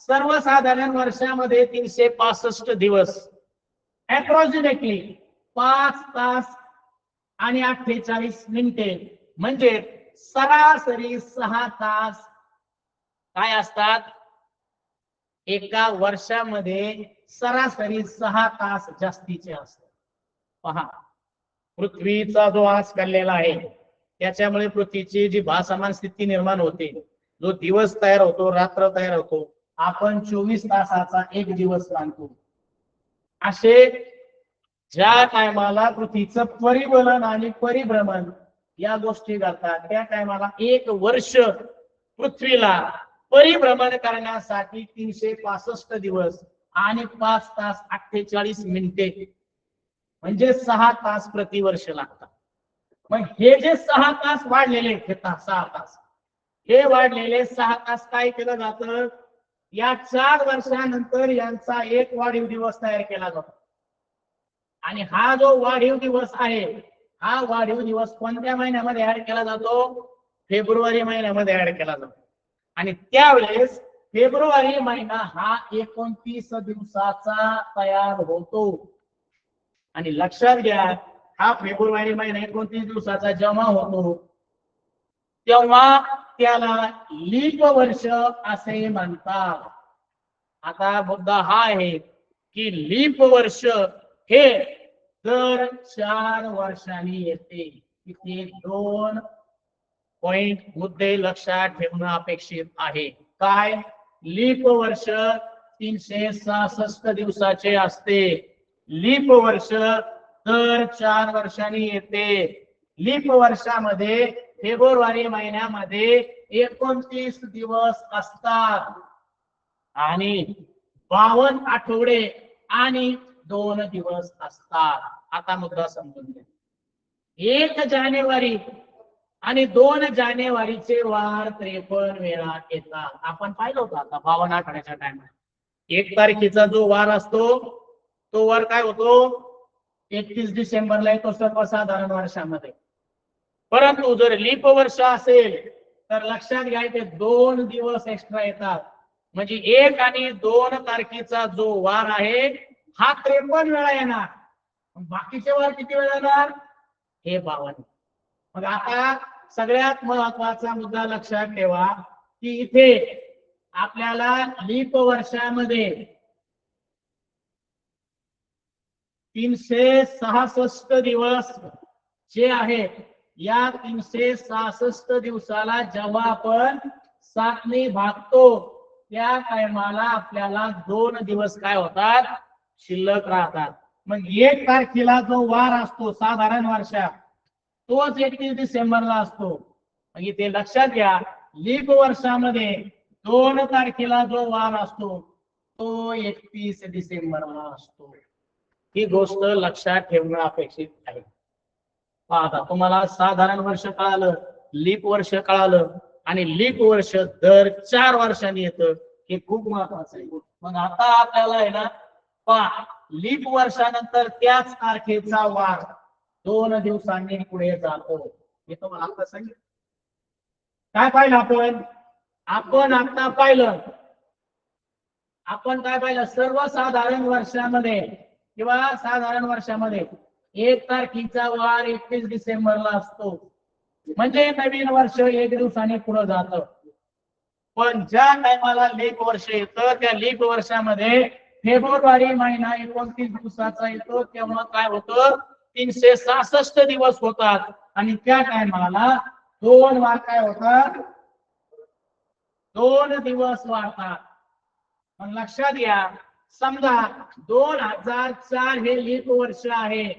सर्वसाधारण वर्षामध्ये 365 दिवस, अप्रॉक्सिमेटली 5 तास आणि 48 मिनिटे, म्हणजे सरासरी 6 तास काय असतात? एका वर्षामध्ये सरासरी 6 तास जास्तीचे असतात. पहा, पृथ्वीचा जो आज काढलेला आहे त्याच्यामुळे पृथ्वीची जी भासमान स्थिती निर्माण होते, जो दिवस तयार होतो, रात्र तयार होतो, आपण 24 तासाचा 1 दिवस मानतो. असे ज्या टायमाला पृथ्वीचं परिवलन आणि परिभ्रमण या गोष्टी घडतात त्या टायमाला 1 वर्ष पृथ्वीला परिभ्रमण करण्यासाठी 365 दिवस आणि 5 तास 48 मिनिटे म्हणजे 6 तास प्रति वर्ष लागतात. मग हे जे 6 तास वाढलेले 6 तास हे वाढलेले 6 तास काय केलं जातं? या 4 वर्षानंतर यांचा 1 वाढीव दिवस तयार केला जातो. आणि हा जो वाढीव दिवस आहे हा वाढीव दिवस कोणत्या महिन्यामध्ये ऍड केला जातो? फेब्रुवारी महिन्यामध्ये ऍड केला जातो. आणि त्यावेळेस फेब्रुवारी महिना हा 29 दिवसाचा तयार होतो. आणि लक्षात घ्या, हा फेब्रुवारी महिना 29 दिवसाचा जेव्हा होतो तेव्हा त्याला लीप वर्ष असे म्हणतात. आता मुद्दा हा आहे की लीप वर्ष हे दर 4 वर्षांनी येते. किती? 2 पॉइंट मुद्दे लक्षात ठेवणं अपेक्षित आहे. काय? लीप वर्ष 366 दिवसाचे असते. लीप वर्ष दर 4 वर्षांनी येते. लीप वर्षामध्ये फेब्रुवारी महिन्यामध्ये 29 दिवस असतात आणि 52 आठवडे आणि 2 दिवस असतात. आता मुद्दा समजून घ्या. 1 जानेवारी आणि 2 जानेवारीचे वार 53 वेळा येतात. आपण पाहिलं होतं आता 52 आठवड्याच्या टायमात. 1 तारखेचा जो वार असतो तो वार काय होतो 31 डिसेंबरला येतो सर्वसाधारण वर्षामध्ये. परंतु जर लीप वर्ष असेल तर लक्षात घ्यायचे 2 दिवस एक्स्ट्रा येतात. म्हणजे 1 आणि 2 तारखेचा जो वार आहे हा 53 वेळा येणार. बाकीचे वार किती वेळा येणार हे 52. मग आता सगळ्यात महत्वाचा मुद्दा लक्षात ठेवा की इथे आपल्याला लीप वर्षामध्ये 366 दिवस जे आहेत या 366 दिवसाला जेव्हा आपण 7 ने भागतो त्या टायमाला आपल्याला 2 दिवस काय होतात शिल्लक राहतात. मग 1 तारखेला जो वार असतो साधारण वर्षात तोच 31 डिसेंबरला असतो. मग इथे लक्षात घ्या लीप वर्षामध्ये 2 तारखेला जो वार असतो तो 31 डिसेंबरला असतो. ही गोष्ट लक्षात ठेवणं अपेक्षित आहे. आता तुम्हाला साधारण वर्ष कळालं, लीप वर्ष कळालं आणि लीप वर्ष दर 4 वर्षांनी येतं हे खूप महत्वाचं आहे. मग आता आपल्याला आहे ना पहा लीप वर्षानंतर त्याच तारखेचा वार 2 दिवसांनी पुढे जातो. हे तुम्हाला आता सांगितलं. काय पाहिलं आपण आता पाहिलं काय पाहिलं सर्वसाधारण वर्षामध्ये किंवा साधारण वर्षामध्ये 1 तारखेचा वार 31 डिसेंबरला असतो. म्हणजे नवीन वर्ष 1 दिवसाने पुढे जातं. पण ज्या टायमाला लीप वर्ष येतं त्या लीप वर्षामध्ये फेब्रुवारी महिना 29 दिवसाचा येतो तेव्हा काय होतं 366 दिवस होतात आणि त्या टायमाला 2 वार काय होतात 2 दिवस वाढतात. पण लक्षात घ्या समजा 2004 हे लीप वर्ष आहे.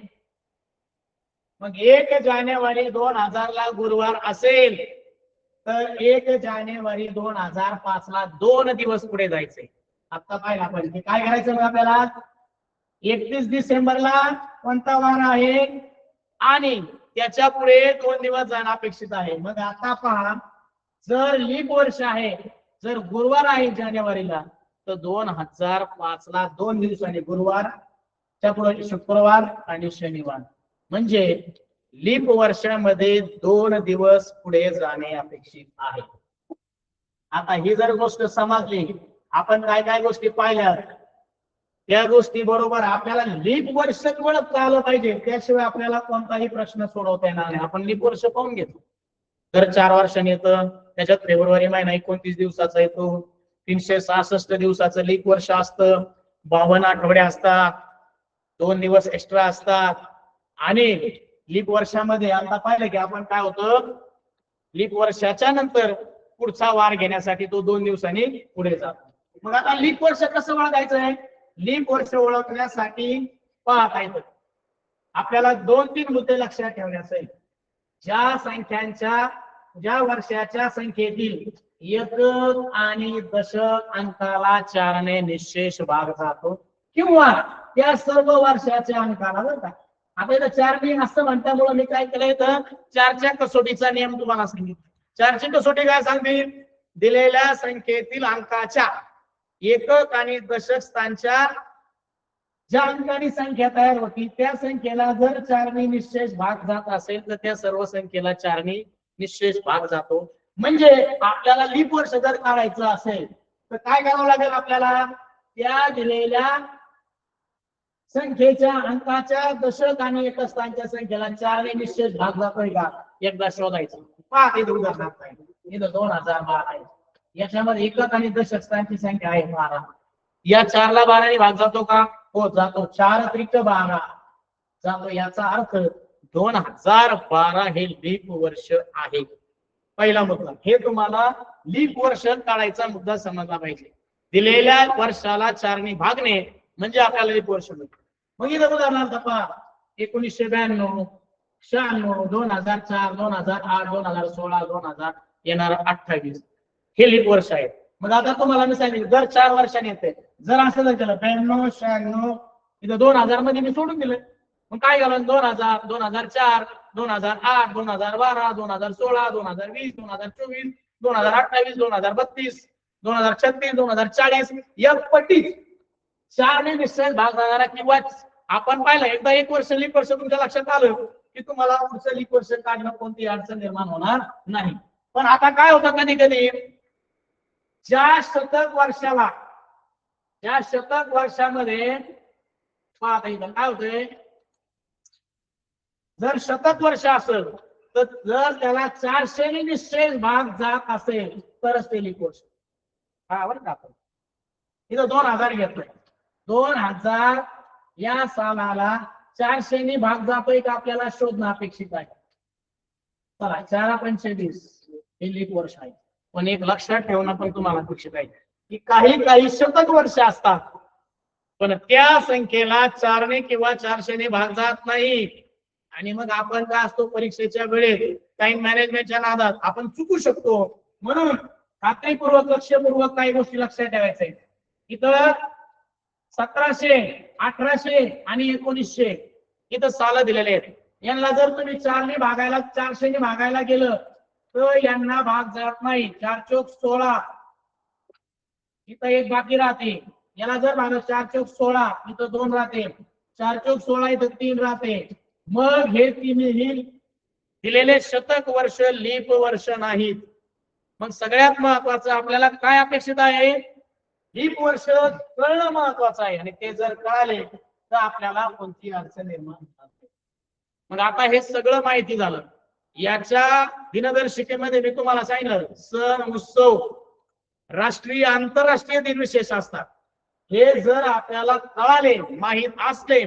मग 1 जानेवारी 2000 ला गुरुवार असेल तर 1 जानेवारी 2005 ला 2 दिवस पुढे जायचे. आता पाहिलं आपण की काय करायचं मग आपल्याला 31 डिसेंबरला कोणता वार आहे आणि त्याच्या पुढे 2 दिवस जाणं अपेक्षित आहे. मग आता पहा जर लीप वर्ष आहे जर गुरुवार आहे जानेवारीला तर 2005 ला 2 दिवसांनी गुरुवारच्या पुढे शुक्रवार आणि शनिवार म्हणजे लीप वर्षामध्ये 2 दिवस पुढे जाणे अपेक्षित आहे. आता ही जर गोष्ट समजली आपण काय काय गोष्टी पाहिल्या त्या गोष्टी बरोबर आपल्याला लीप वर्ष ओळखता आलं पाहिजे. त्याशिवाय आपल्याला कोणताही प्रश्न सोडवता येणार नाही. आपण लीप वर्ष पाहून घेतो दर 4 वर्षांनी येतं. त्याच्यात फेब्रुवारी महिना 29 दिवसाचा येतो. 366 दिवसाचं लीप वर्ष असतं. 52 आठवडे असतात. 2 दिवस एक्स्ट्रा असतात आणि लीप वर्षामध्ये आता पाहिलं की आपण काय होतं लीप वर्षाच्या नंतर पुढचा वार घेण्यासाठी तो 2 दिवसांनी पुढे जातो. मग आता लीप वर्ष कसं ओळखायचं आहे लीप वर्ष ओळखण्यासाठी पाहतायचं आपल्याला 2-3 मुद्दे लक्षात ठेवण्याचे आहे. ज्या वर्षाच्या संख्येतील एकक आणि दशक अंकाला 4 ने निशेष भाग जातो किंवा त्या सर्व वर्षाच्या अंकाला बरं का. आता इथं 4 ने असं म्हणल्यामुळे मी काय केलंय तर 4च्या कसोटीचा नियम तुम्हाला सांगितलं. 4ची कसोटी काय सांगते दिलेल्या संख्येतील अंकाच्या एकक आणि दशक स्थानच्या ज्या अंकांनी संख्या तयार होती त्या संख्येला जर 4 ने निशेष भाग जात असेल तर त्या सर्व संख्येला 4 ने निशेष भाग जातो. म्हणजे आपल्याला लीप वर्ष जर काढायचं असेल तर काय करावं लागेल आपल्याला त्या दिलेल्या संख्येच्या अंकाच्या दशक आणि एकक स्थानच्या संख्येला 4 ने निशेष भाग जातोय का एकदा शोधायचं. पहा ते उदाहरण आहे. इथं 2012 आहे. याच्यामध्ये एकक आणि दशक स्थानची संख्या आहे 12. या 4 ला 12 ने भाग जातो का हो जातो. 4 त्रिक 12 जातो. याचा अर्थ 2012 हे लीप वर्ष आहे. पहिला मुद्दा हे तुम्हाला लीप वर्ष काढायचा मुद्दा समजला पाहिजे. दिलेल्या वर्षाला 4 ने भागणे म्हणजे आपल्याला लीप वर्ष मिळतं. मग इथं उदाहरणार्थ पहा 1992 96, 2004, 2008, 2016, 2000 येणार 28 हे लीप वर्ष आहेत. मग आता तुम्हाला मी सांगितलं दर 4 वर्षांनी येते. जर असं जर केलं 92, 96 इथं 2000 मध्ये मी सोडून दिलं. मग काय झालं 2000, 2004, 2008, 2012, 2016, 2020, 2024, 2028, 2032, 2036, 2040 या पट्टी 4 ने निश्चय भाग जाणारा किंवा आपण पाहिलं एकदा 1 वर्ष लीप वर्ष तुमच्या लक्षात आलं की तुम्हाला पुढचं लीप वर्ष काढणं कोणती अडचण निर्माण होणार नाही. पण आता काय होतं कधी कधी ज्या शतक वर्षामध्ये पहा इथं काय होतंय जर शतक वर्ष असेल तर जर त्याला 400 ने निश्चय भाग जात असेल तरच ते लीप वर्ष. हा बरं का आपण इथं 2000 घेतोय 2000 या सालाला 400 ने भाग जातोय का आपल्याला शोधणं अपेक्षित आहे. चला 4×5 हे लीप वर्ष आहे. पण एक लक्षात ठेवणं पण तुम्हाला अपेक्षित आहे की काही शतक वर्ष असतात पण त्या संख्येला 4 ने किंवा 400 ने भाग जात नाही. आणि मग आपण काय असतो परीक्षेच्या वेळेत टाइम मॅनेजमेंटच्या नादात आपण चुकू शकतो. म्हणून खात्रीपूर्वक लक्षपूर्वक काही गोष्टी लक्षात ठेवायच्या आहेत. इथं 1700, 1800 आणि 1900 इथं साल दिलेले आहेत. यांना जर तुम्ही 4 ने भागायला 400 ने भागायला गेलं तर यांना भाग जात नाही. 4 चौक 16 इथं 1 बाकी राहते. याला जर भागलं 4 चौक 16 इथं 2 राहते. 4 चौक 16 इथं 3 राहते. मग हे तिन्ही दिलेले शतक वर्ष लीप वर्ष नाहीत. मग सगळ्यात महत्वाचं आपल्याला काय अपेक्षित आहे लीप वर्ष कळणं महत्वाचं आहे. आणि ते जर कळाले तर आपल्याला कोणती अडचण निर्माण होणार नाही. मग आता हे सगळं माहिती झालं. याच्या दिनदर्शिकेमध्ये मी तुम्हाला सांगितलं सण उत्सव राष्ट्रीय आंतरराष्ट्रीय दिन विशेष असतात. हे जर आपल्याला कळाले माहित असले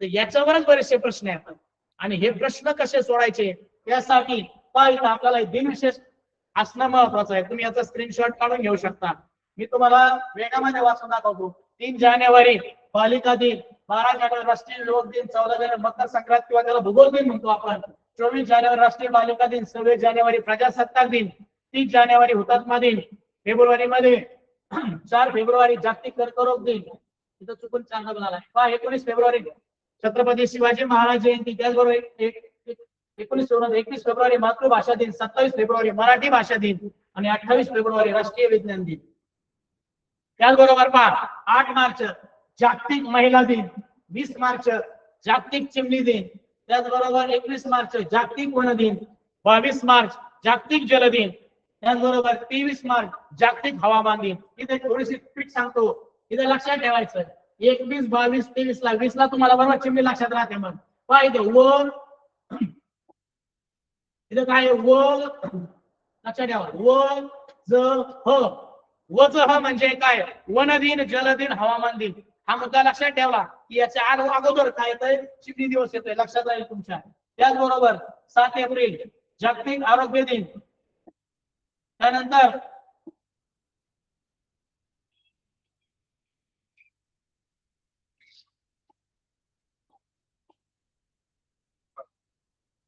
तर याच्यावरच बरेचसे प्रश्न येतात. आणि हे प्रश्न कसे सोडायचे यासाठी पाहिजे आपल्याला दिनविशेष असणं महत्वाचं आहे. तुम्ही याचा स्क्रीनशॉट काढून घेऊ शकता. मी तुम्हाला वेगामध्ये वाचून दाखवतो. 3 जानेवारी बालिका दिन, 12 जानेवारी राष्ट्रीय योग दिन, 14 जानेवारी मकर संक्रांत किंवा त्याला भूगोल दिन म्हणतो आपण, 24 जानेवारी राष्ट्रीय बालिका दिन, 26 जानेवारी प्रजासत्ताक दिन, 30 जानेवारी हुतात्मा दिन, फेब्रुवारी मध्ये 4 फेब्रुवारी जागतिक कर्करोग दिन, इथं चुकून 4 झाला. 19 फेब्रुवारी छत्रपती शिवाजी महाराज जयंती, त्याचबरोबर 21 फेब्रुवारी मातृभाषा दिन, 27 फेब्रुवारी मराठी भाषा दिन आणि 28 फेब्रुवारी राष्ट्रीय विज्ञान दिन. त्याचबरोबर 8 मार्च जागतिक महिला दिन, 20 मार्च जागतिक चिमणी दिन, त्याचबरोबर 21 मार्च जागतिक वन दिन, 22 मार्च जागतिक जल दिन, त्याचबरोबर 23 मार्च जागतिक हवामान दिन. इथे थोडीशी ट्रिक सांगतो, इथे लक्षात ठेवायचं 21, 22, 23 ला 20 ला तुम्हाला बरोबर चिमणी लक्षात राहते. मग पहा इथे व इथं काय व लक्षात ठेवा व ज ह व ज ह म्हणजे काय वन दिन, जल दिन, हवामान दिन. हा मुद्दा लक्षात ठेवला की याच्या अगोदर काय येतंय चिमणी दिवस येतोय लक्षात राहील तुमच्या. त्याचबरोबर 7 एप्रिल जागतिक आरोग्य दिन, त्यानंतर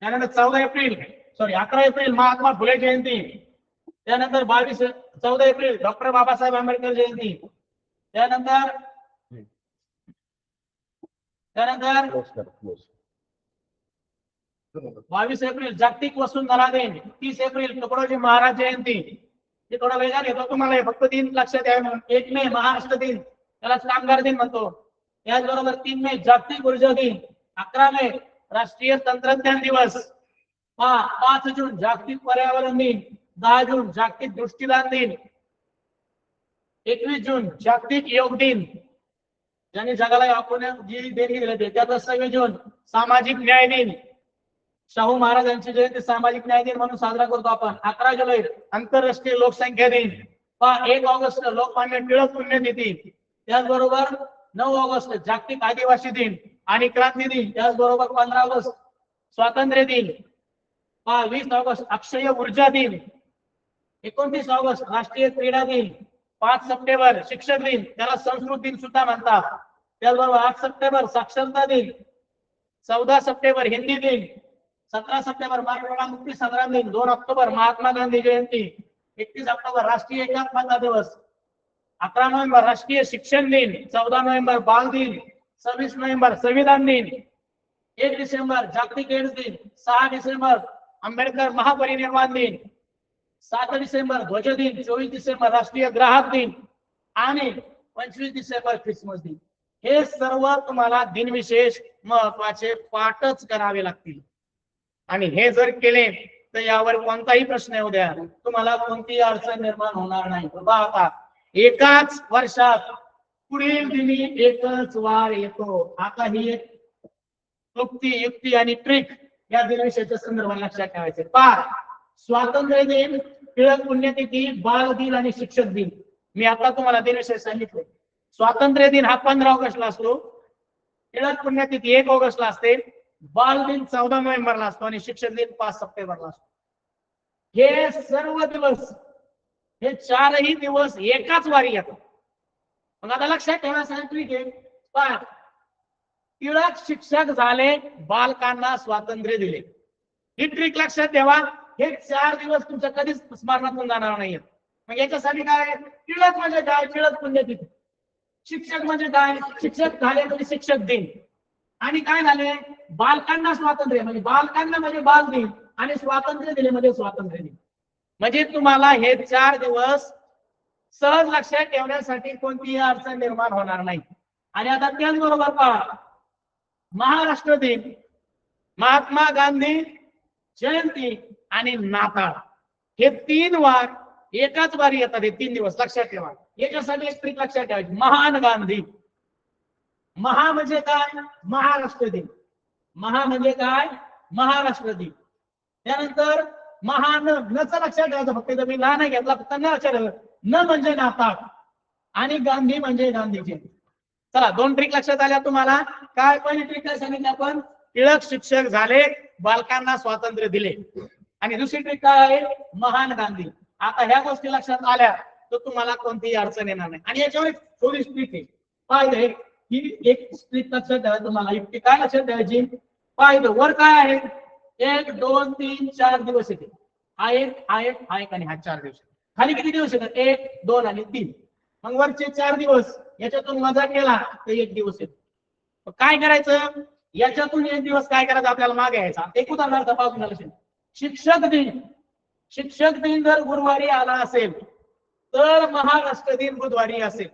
14 एप्रिल 11 एप्रिल महात्मा फुले जयंती, त्यानंतर 14 एप्रिल डॉक्टर बाबासाहेब आंबेडकर जयंती, त्यानंतर 22 एप्रिल जागतिक वसुंधरा दिन, 30 एप्रिल तुकडोजी महाराज जयंती. हे थोडा वेगळा घेतो तुम्हाला फक्त दिन लक्षात द्यावे. 1 मे महाराष्ट्र दिन, त्याला कामगार दिन म्हणतो. त्याचबरोबर 3 मे जागतिक ऊर्जा दिन, 11 मे राष्ट्रीय तंत्रज्ञान दिवस, 5 जून जागतिक पर्यावरण दिन, 10 जून जागतिक दृष्टिदान दिन, 21 जून जागतिक योग दिन, ज्यांनी जगाला आपण जी देणगी दिली त्यात 26 जून सामाजिक न्याय दिन, शाहू महाराजांची जयंती सामाजिक न्याय दिन म्हणून साजरा करतो आपण. 11 जुलै आंतरराष्ट्रीय लोकसंख्या दिन, 1 ऑगस्ट लोकमान्य टिळक पुण्यतिथी, त्याचबरोबर 9 ऑगस्ट जागतिक आदिवासी दिन आणि क्रांती दिन, त्याचबरोबर 15 ऑगस्ट स्वातंत्र्य दिन, 20 ऑगस्ट अक्षय ऊर्जा दिन, 29 ऑगस्ट राष्ट्रीय क्रीडा दिन, 5 सप्टेंबर शिक्षक दिन, त्याला संस्कृत दिन सुद्धा म्हणतात. त्याचबरोबर 8 सप्टेंबर साक्षरता दिन, 14 सप्टेंबर हिंदी दिन, 17 सप्टेंबर मराठवाडा मुक्ती संग्राम दिन, 2 ऑक्टोबर महात्मा गांधी जयंती, 31 ऑक्टोबर राष्ट्रीय एकात्मता दिवस, 11 नोव्हेंबर राष्ट्रीय शिक्षण दिन, 14 नोव्हेंबर बाल दिन, 26 नोव्हेंबर संविधान दिन, 1 डिसेंबर जागतिक एड्स दिन, 6 डिसेंबर आंबेडकर महापरिनिर्वाण दिन, 7 डिसेंबर ध्वज दिन, 24 डिसेंबर राष्ट्रीय ग्राहक दिन आणि 25 डिसेंबर ख्रिसमस दिन. हे सर्व तुम्हाला दिनविशेष महत्वाचे पाठच करावे लागतील. आणि हे जर केले तर यावर कोणताही प्रश्न येऊ द्या, तुम्हाला कोणतीही अडचण निर्माण होणार नाही. आता एकाच वर्षात पुढील दिनी एकच वार येतो. आता ही एक युक्ती आणि ट्रिक या दिनविशेषाच्या संदर्भात लक्षात ठेवायचे. स्वातंत्र्य दिन, टिळक पुण्यतिथी, बाल दिन आणि शिक्षक दिन. मी आता तुम्हाला दिनविशेष सांगितले. स्वातंत्र्य दिन हा 15 ऑगस्टला असतो, टिळक पुण्यतिथी 1 ऑगस्टला असते, बाल दिन 14 नोव्हेंबरला असतो आणि शिक्षक दिन 5 सप्टेंबरला असतो. हे सर्व दिवस, हे 4ही दिवस एकाच वारी येतात. मग आता लक्षात ठेवा सांगितले, टिळक शिक्षक झाले, बालकांना स्वातंत्र्य दिले. ही ट्रिक लक्षात ठेवा. हे 4 दिवस तुमच्या कधीच स्मरणातून जाणार नाहीत. मग याच्यासाठी काय, टिळक म्हणजे काय, टिळक पुण्यतिथी. शिक्षक म्हणजे काय, शिक्षक झाले म्हणजे शिक्षक दिन. आणि काय झाले, बालकांना स्वातंत्र्य म्हणजे बालकांना म्हणजे बाल दिन आणि स्वातंत्र्य दिले म्हणजे स्वातंत्र्य दिन. म्हणजे तुम्हाला हे 4 दिवस सहज लक्षात ठेवण्यासाठी कोणतीही अडचण निर्माण होणार नाही. आणि आता त्याचबरोबर पहा, महाराष्ट्र दिन, महात्मा गांधी जयंती आणि नाताळ हे 3 वार एकाच वारी येतात. हे 3 दिवस लक्षात ठेवा. याच्यासाठी एक ट्रिक लक्षात ठेवायची, महान गांधी. महा म्हणजे काय, महाराष्ट्र दिन. महा म्हणजे काय, महाराष्ट्र दिन. त्यानंतर महान नच लक्षात ठेवायचं, फक्त मी लहान घेतला, फक्त न लक्षात ठेवलं. न म्हणजे नाताळ आणि गांधी म्हणजे गांधी जयंती. चला 2 ट्रिक लक्षात आल्या तुम्हाला. काय पहिली ट्रिक काय सांगितली आपण, टिळक शिक्षक झाले, बालकांना स्वातंत्र्य दिले. आणि दुसरी ट्रिक काय आहे, महान गांधी. आता ह्या गोष्टी लक्षात आल्या तर तुम्हाला कोणतीही अडचण येणार नाही. आणि याच्यावर एक थोडी ट्रिक आहे, पाहिजे ही एक ट्रिक लक्षात ठेवा तुम्हाला. युक्ती काय लक्षात ठेवायची, पाहिजे वर काय आहे, 1 2 3 4 दिवस येते. हा एक आणि हा 4 दिवस. खाली किती दिवस येतात, 1 2 आणि 3. मग वरचे 4 दिवस याच्यातून वजा केला तर 1 दिवस येतो. काय करायचं, याच्यातून 1 दिवस काय करायचं, आपल्याला मागे यायचा. एक उदाहरणार्थ पाहून झालं, शिक्षक दिन. शिक्षक दिन जर गुरुवारी आला असेल तर महाराष्ट्र दिन बुधवारी असेल.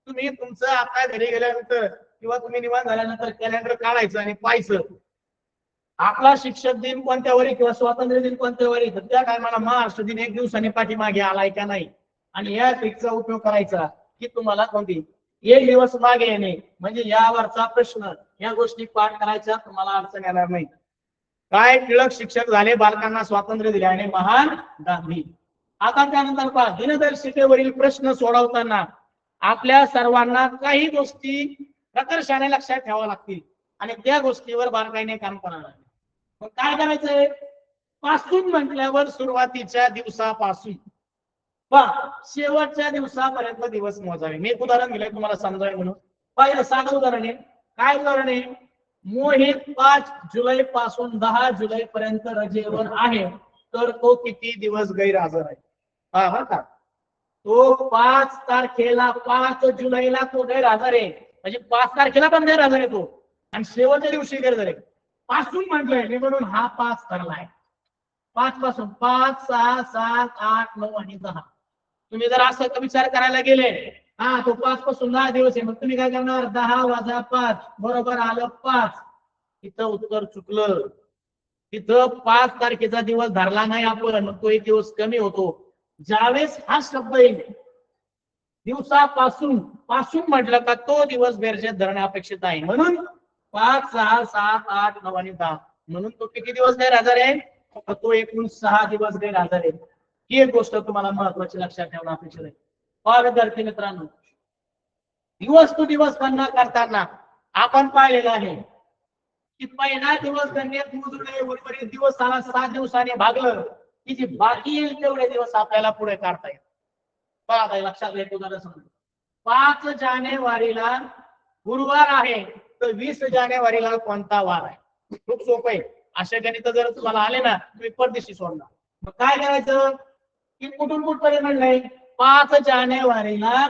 तुम्ही तुमचं आता घरी गेल्यानंतर किंवा तुम्ही निवांत झाल्यानंतर कॅलेंडर काढायचं आणि पाहायचं आपला शिक्षक दिन कोणत्या वारी किंवा स्वातंत्र्य दिन कोणत्या वारी, तर त्या टायमाला महाराष्ट्र दिन 1 दिवसाने पाठीमागे आलाय का नाही. आणि या ट्रिकचा उपयोग करायचा की तुम्हाला कोणती 1 दिवस मागे येणे, म्हणजे यावरचा प्रश्न, या गोष्टी पाठ करायच्या, तुम्हाला अडचण येणार नाही. काय, टिळक शिक्षक झाले, बालकांना स्वातंत्र्य दिले आणि महान गांधी. आता त्यानंतर पहा, दिनदर्शिकेवरील प्रश्न सोडवताना आपल्या सर्वांना काही गोष्टी प्रकर्षाने लक्षात ठेवाव्या लागतील आणि त्या गोष्टीवर बारकाईने काम करावं लागेल. मग काय करायचंय, पासून म्हटल्यावर सुरुवातीच्या दिवसापासून शेवटच्या दिवसापर्यंत दिवस मोजावे. मी एक उदाहरण दिलंय तुम्हाला समजावे म्हणून. पहिलं साधं उदाहरण आहे. काय उदाहरण आहे, मोहित 5 जुलै पासून 10 जुलै पर्यंत रजेवर आहे, तर तो किती दिवस गैरहजर आहे. बरं का, तो 5 तारखेला 5 जुलैला तो गैरहजर आहे, म्हणजे 5 तारखेला पण गैरहजर आहे तो, आणि शेवटच्या दिवशी गैरहजर आहे. पासून म्हटलंय म्हणून हा 5 ठरलाय. 5 पासून 5 6 7 8 9 आणि 10. तुम्ही जर असं विचार करायला गेले, तो 5 पासून 10 दिवस आहे, मग तुम्ही काय करणार, 10 वजा 5 बरोबर आलं 5. इथं उत्तर चुकलं. तिथं 5 तारखेचा दिवस धरला नाही आपण, मग तो 1 दिवस कमी होतो. ज्यावेळेस हा शब्द येईल दिवसापासून, पासून म्हटलं का तो दिवस बेरजेत धरणे अपेक्षित आहे. म्हणून 5 6 7 8 9 आणि 10, म्हणून तो किती दिवस गैरहजर आहे, तो एकूण 6 दिवस गैरहजर आहे. ही एक गोष्ट तुम्हाला महत्वाची लक्षात ठेवणं अपेक्षित आहे. विद्यार्थी मित्रांनो, दिवस टू दिवस गणना करताना आपण पाहिलेलं आहे की पहिला दिवस गणनेत मोजले, उर्वरित दिवसाला 7 दिवसांनी भागलं की जे बाकी येईल तेवढे दिवस आपल्याला पुढे काढता येईल. पहा लक्षात घ्या, उदाहरण समजा 5 जानेवारीला गुरुवार आहे, तर 20 जानेवारीला कोणता वार आहे. खूप सोपं आहे. असे गणित जर तुम्हाला आले ना तुम्ही परदेशी सोडणार. मग काय करायचं की कुठून कुठपर्यंत म्हणलंय 5 जानेवारीला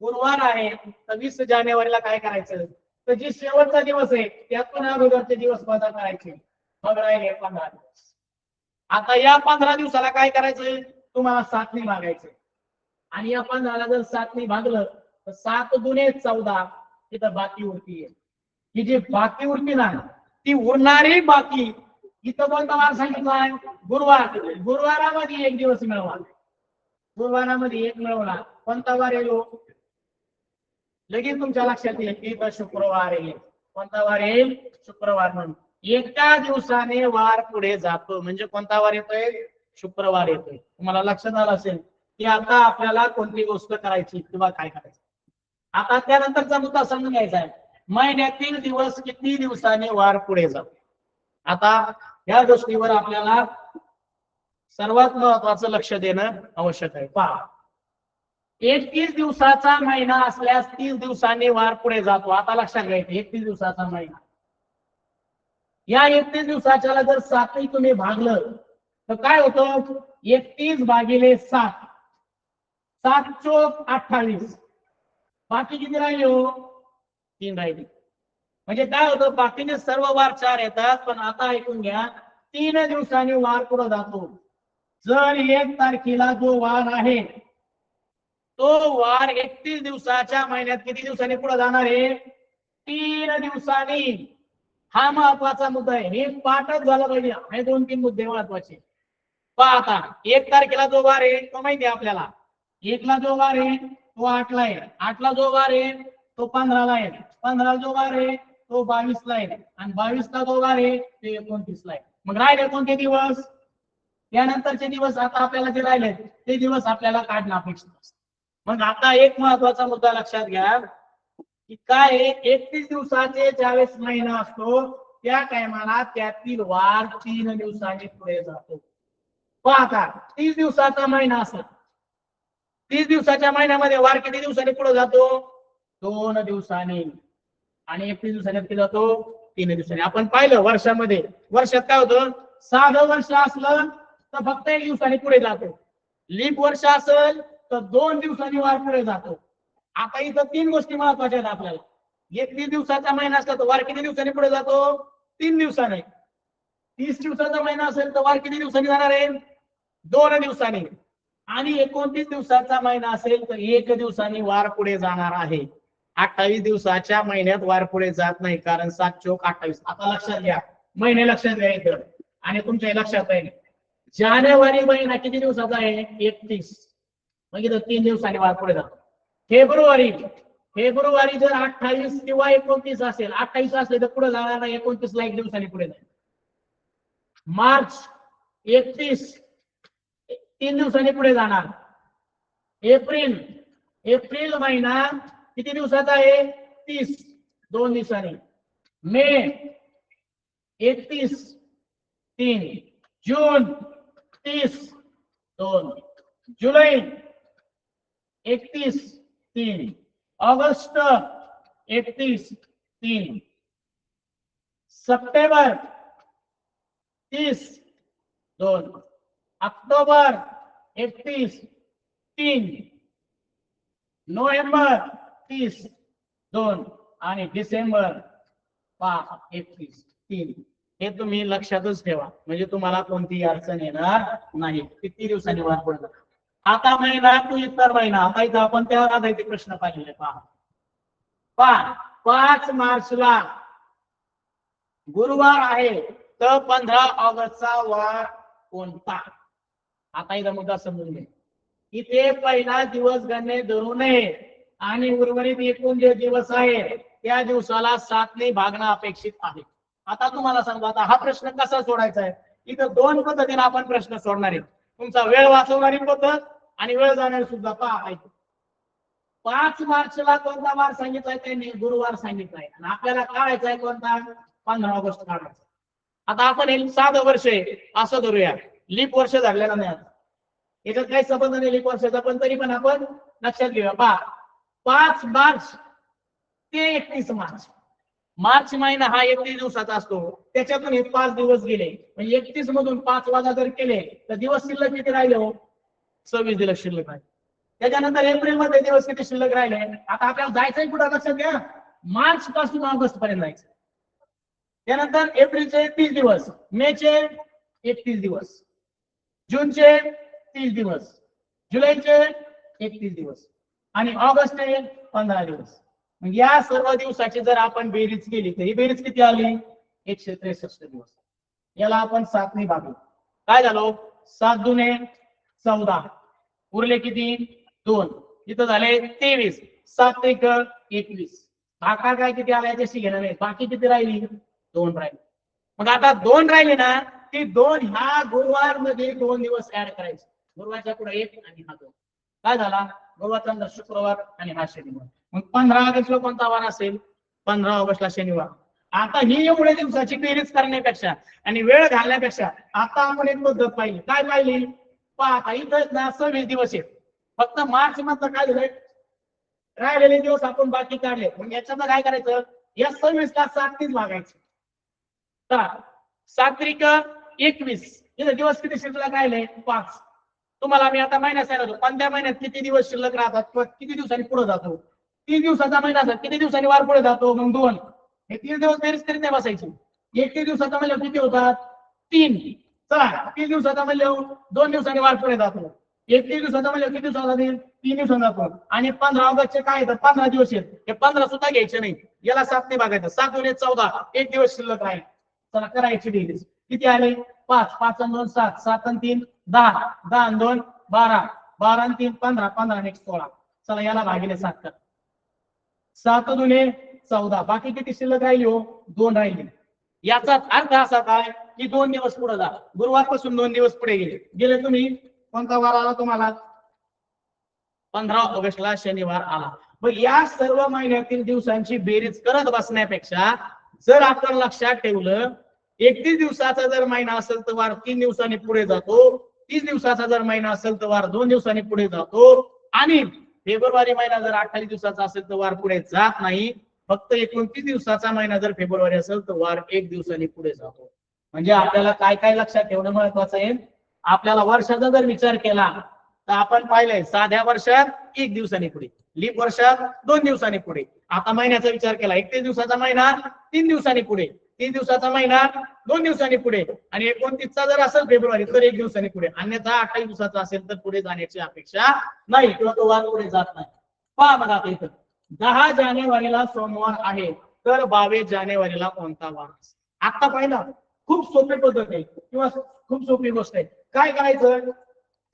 गुरुवार आहे तर 20 जानेवारीला काय करायचं तर जी शेवटचा दिवस आहे त्यातून अगोदरचे दिवस वजा करायचे मग राहिले 15 दिवस. आता या 15 दिवसाला काय करायचंय तुम्हाला 7 भागायचं आणि या 15ला जर 7 भागलं तर 7 दुने 14 तिथं बाकी उरती आहे. ही जी बाकी उरती ना ती उरणारी बाकी इथं कोणता वार सांगितलाय गुरुवार. गुरुवारामध्ये एक दिवस मिळवा. गुरुवारामध्ये एक मिळवला कोणता वार येतो लगेच तुमच्या लक्षात येईल की शुक्रवार येईल. कोणता वार येईल शुक्रवार. म्हणून एका दिवसाने वार पुढे जातो म्हणजे कोणता वार येतोय शुक्रवार येतोय. तुम्हाला लक्षात आलं असेल की आता आपल्याला कोणती गोष्ट करायची किंवा काय करायचं. आता त्यानंतरचा मुद्दा समजून घ्यायचा आहे महिन्यातील दिवस किती दिवसाने वार पुढे जातो. आता या गोष्टीवर आपल्याला सर्वात महत्वाचं लक्ष देणं आवश्यक आहे. पहा 31 दिवसाचा महिना असल्यास 30 दिवसांनी वार पुढे जातो. आता लक्षात घ्यायचं 31 दिवसाचा महिना या 31 दिवसाच्याला जर 7 तुम्ही भागलं तर काय होतं 31 भागिले 7 7 चोक 28 बाकी किती राहिले हो 3 राहिले. म्हणजे काय होतं बाकीने सर्व वार 4 येतात पण आता ऐकून घ्या 3 दिवसांनी वार पुढे जातो. जर 1 तारखेला जो वार आहे तो वार 31 दिवसाच्या महिन्यात किती दिवसांनी पुढे जाणार आहे 3 दिवसांनी. हा महत्वाचा मुद्दा आहे. हे पाठच झाला पाहिजे. हे 2-3 मुद्दे महत्वाचे. पहा आता 1 तारखेला जो वार आहे तो माहिती आहे आपल्याला. 1 ला जो वार आहे तो 8 ला आहे. 8 ला जो वार आहे तो 15 ला आहे. 15 ला जो वार आहे तो 22 ला आहे आणि 22 ला जो वार आहे ते 29 ला आहे. मग राहिले कोणते दिवस त्यानंतरचे दिवस आता आपल्याला जे राहिले ते दिवस आपल्याला काढणं अपेक्षित असतं. मग आता एक महत्वाचा मुद्दा लक्षात घ्या की काय 31 दिवसाचे ज्यावेळेस महिना असतो त्या टायमाला त्यातील वार 3 दिवसांनी पुढे जातो. पहा आता 30 दिवसाचा महिना असेल 30 दिवसाच्या महिन्यामध्ये वार किती दिवसांनी पुढे जातो 2 दिवसांनी आणि 31 दिवसांनी किती जातो 3 दिवसांनी. आपण पाहिलं वर्षामध्ये वर्षात काय होतं साधं वर्ष असलं तर फक्त 1 दिवसांनी पुढे जातो. लीप वर्ष असेल तर 2 दिवसांनी वार पुढे जातो. आता इथं 3 गोष्टी महत्वाच्या आहेत आपल्याला. 31 दिवसाचा महिना असला तर वार किती दिवसांनी पुढे जातो 3 दिवसांनी. 30 दिवसाचा महिना असेल तर वार किती दिवसांनी जाणार आहे 2 दिवसांनी आणि 29 दिवसाचा महिना असेल तर 1 दिवसांनी वार पुढे जाणार आहे. 28 दिवसाच्या महिन्यात वार पुढे जात नाही कारण 7 चोक 28. आता लक्षात घ्या महिने लक्षात घ्यायचं आणि तुमच्या लक्षात राहील जानेवारी महिना किती दिवसाचा आहे 31 म्हणजे 3 दिवसांनी वार पुढे जातो. फेब्रुवारी जर 28 किंवा 29 असेल 28 असले तर पुढे जाणार नाही 29 ला 1 दिवसांनी पुढे जाईल. मार्च 31 3 दिवसांनी पुढे जाणार. एप्रिल महिना किती दिवसाचा आहे 30 2 दिवसांनी. मे 31 3 जून 30 2 जुलै 31 3 ऑगस्ट 31 3 सप्टेंबर 30 2 अक्टोबर 31 3 नोव्हेंबर 30 2 आणि डिसेंबर 31 3. हे तुम्ही लक्षातच ठेवा म्हणजे तुम्हाला कोणतीही अडचण येणार नाही. किती दिवसांनी वार पुढे जातो. आता महिना तू इतर महिना आता इथं आपण त्या आधारित प्रश्न पाहिलेले. पहा 5 मार्चला गुरुवार आहे तर 15 ऑगस्टचा वार कोणता. आता इथं मुद्दा समजून घे. इथे पहिला दिवस गणने धरू नये आणि उर्वरित एकूण जे दिवस आहे त्या दिवसाला 7 ने भागणं अपेक्षित आहे. आता तुम्हाला सांगतो आता हा प्रश्न कसा सोडायचा आहे. इथं 2 पद्धतीने आपण प्रश्न सोडणार आहे. तुमचा वेळ वाचवणारी पद्धत आणि वेळ जाणारी सुद्धा. पहा 5 मार्चला कोणता वार सांगितलाय त्यांनी गुरुवार सांगितलाय आणि आपल्याला काढायचा आहे कोणता 15 ऑगस्ट काढायचा. आता आपण हे साधं वर्ष आहे असं धरूया. लीप वर्ष झालेला नाही. याच्यात काही संबंध नाही लीप वर्षाचा पण तरी पण आपण लक्षात घेऊया. पहा 5 मार्च ते 31 मार्च मार्च महिना हा 31 दिवसाचा असतो, त्याच्यातून हे 5 दिवस गेले, म्हणजे 31 मधून 5 वजा जर केले तर दिवस शिल्लक किती राहिले हो? 26 दिवस शिल्लक राहिले. त्याच्यानंतर एप्रिल मध्ये दिवस किती शिल्लक राहिले? आता आपल्याला जायचंय कुठं लक्षात घ्या, मार्च पासून ऑगस्ट पर्यंत जायचं. त्यानंतर एप्रिलचे 30 दिवस, मेचे 31 दिवस, जूनचे 30 दिवस, जुलैचे 31 दिवस आणि ऑगस्टचे 15 दिवस. या सर्व दिवसाची जर आपण बेरीज केली तर ही बेरीज किती आली? 163 दिवस. याला आपण 7 ने भागू. काय झालं? 7 दुने 14, उरले किती? 2. इथं झाले 23, 7 एक 21. भागाकार काय किती आला याच्याशी घेणार नाही, बाकी किती राहिली? 2 राहिली. मग आता 2 राहिली ना, ती 2 ह्या गुरुवार मध्ये 2 दिवस ऍड करायचे. गुरुवारच्या पुढे 1 आणि हा 2. काय झाला? गुरुवारचा शुक्रवार आणि हा शनिवार. मग 15 ऑगस्टला कोणता वार असेल? 15 ऑगस्टला शनिवार. आता ही एवढ्या दिवसाची बेरीज करण्यापेक्षा आणि वेळ घालण्यापेक्षा आता आपण एक पद्धत पाहिली. काय पाहिली? पहा, इथं 26 दिवस आहेत, फक्त मार्च मधलं काय झालंय? राहिलेले दिवस आपण बाकी काढले. मग याच्यात काय करायचं? या 26 ला 7 ने भागायचं. 7 त्रिक 21. इथे दिवस किती शिल्लक राहिले? 5. तुम्हाला मी आता महिना सांगितलं, कोणत्या महिन्यात किती दिवस शिल्लक राहतात किंवा किती दिवसांनी पुढे जातो. 3 दिवसाचा महिना असतात, किती दिवसांनी वार पुढे जातो? मग 2. हे 3 दिवस बेरीज करीत नाही बसायची. 31 दिवसाचा महिना किती होतात? 3. चला, 30 दिवसाचा महिना 2 दिवसांनी वार पुढे जातो. 31 दिवसाचा महिना किती दिवसाचा जाईल? 3 दिवसांनी जातो. आणि 15 ऑगस्टचे काय येतात? 15 दिवस आहेत. हे 15 सुद्धा घ्यायचे नाही, याला 7 ने भागायचं. 7 दुने 14, 1 दिवस शिल्लक राहील. चला करायची बेरीज. किती आले? 5, 5 आणि 2 7, 7 आणि 3 10, 10 आणि 2 12, 12 आणि 3 15, 15 आणि 1 16. चला याला भागिले 7 कर. 7 दुने 14, बाकी किती शिल्लक राहिली हो? 2 राहिली. याचाच अर्थ असा काय की 2 दिवस पुढे जा. गुरुवारपासून 2 दिवस पुढे गेले तुम्ही. कोणता वार आला तुम्हाला? 15 ऑगस्टला शनिवार आला. मग या सर्व महिन्यातील दिवसांची बेरीज करत बसण्यापेक्षा जर आपण लक्षात ठेवलं, 31 दिवसाचा जर महिना असेल तर वार 3 दिवसांनी पुढे जातो. 30 दिवसाचा जर महिना असेल तर वार 2 दिवसांनी पुढे जातो. आणि फेब्रुवारी महिना जर 28 दिवसाचा असेल तर वार पुढे जात नाही. फक्त 29 दिवसाचा महिना जर फेब्रुवारी असेल तर वार 1 दिवसांनी पुढे जातो. म्हणजे आपल्याला काय काय लक्षात ठेवणं महत्वाचं आहे. आपल्याला वर्षाचा जर विचार केला तर आपण पाहिलंय, साध्या वर्षात 1 दिवसांनी पुढे, लीप वर्षात 2 दिवसांनी पुढे. आता महिन्याचा विचार केला, 31 दिवसाचा महिना 3 दिवसांनी पुढे, 3 दिवसाचा महिना 2 दिवसांनी पुढे आणि 29चा जर असेल फेब्रुवारी तर 1 दिवसांनी पुढे. अन्यथा 28 दिवसाचा असेल तर पुढे जाण्याची अपेक्षा नाही किंवा तो वार पुढे जात नाही. पहा बघा आता इथं 10 जानेवारीला सोमवार आहे तर 22 जानेवारीला कोणता वार? आता पाहिला, खूप सोपी पद्धत आहे किंवा खूप सोपी गोष्ट आहे. काय करायचं?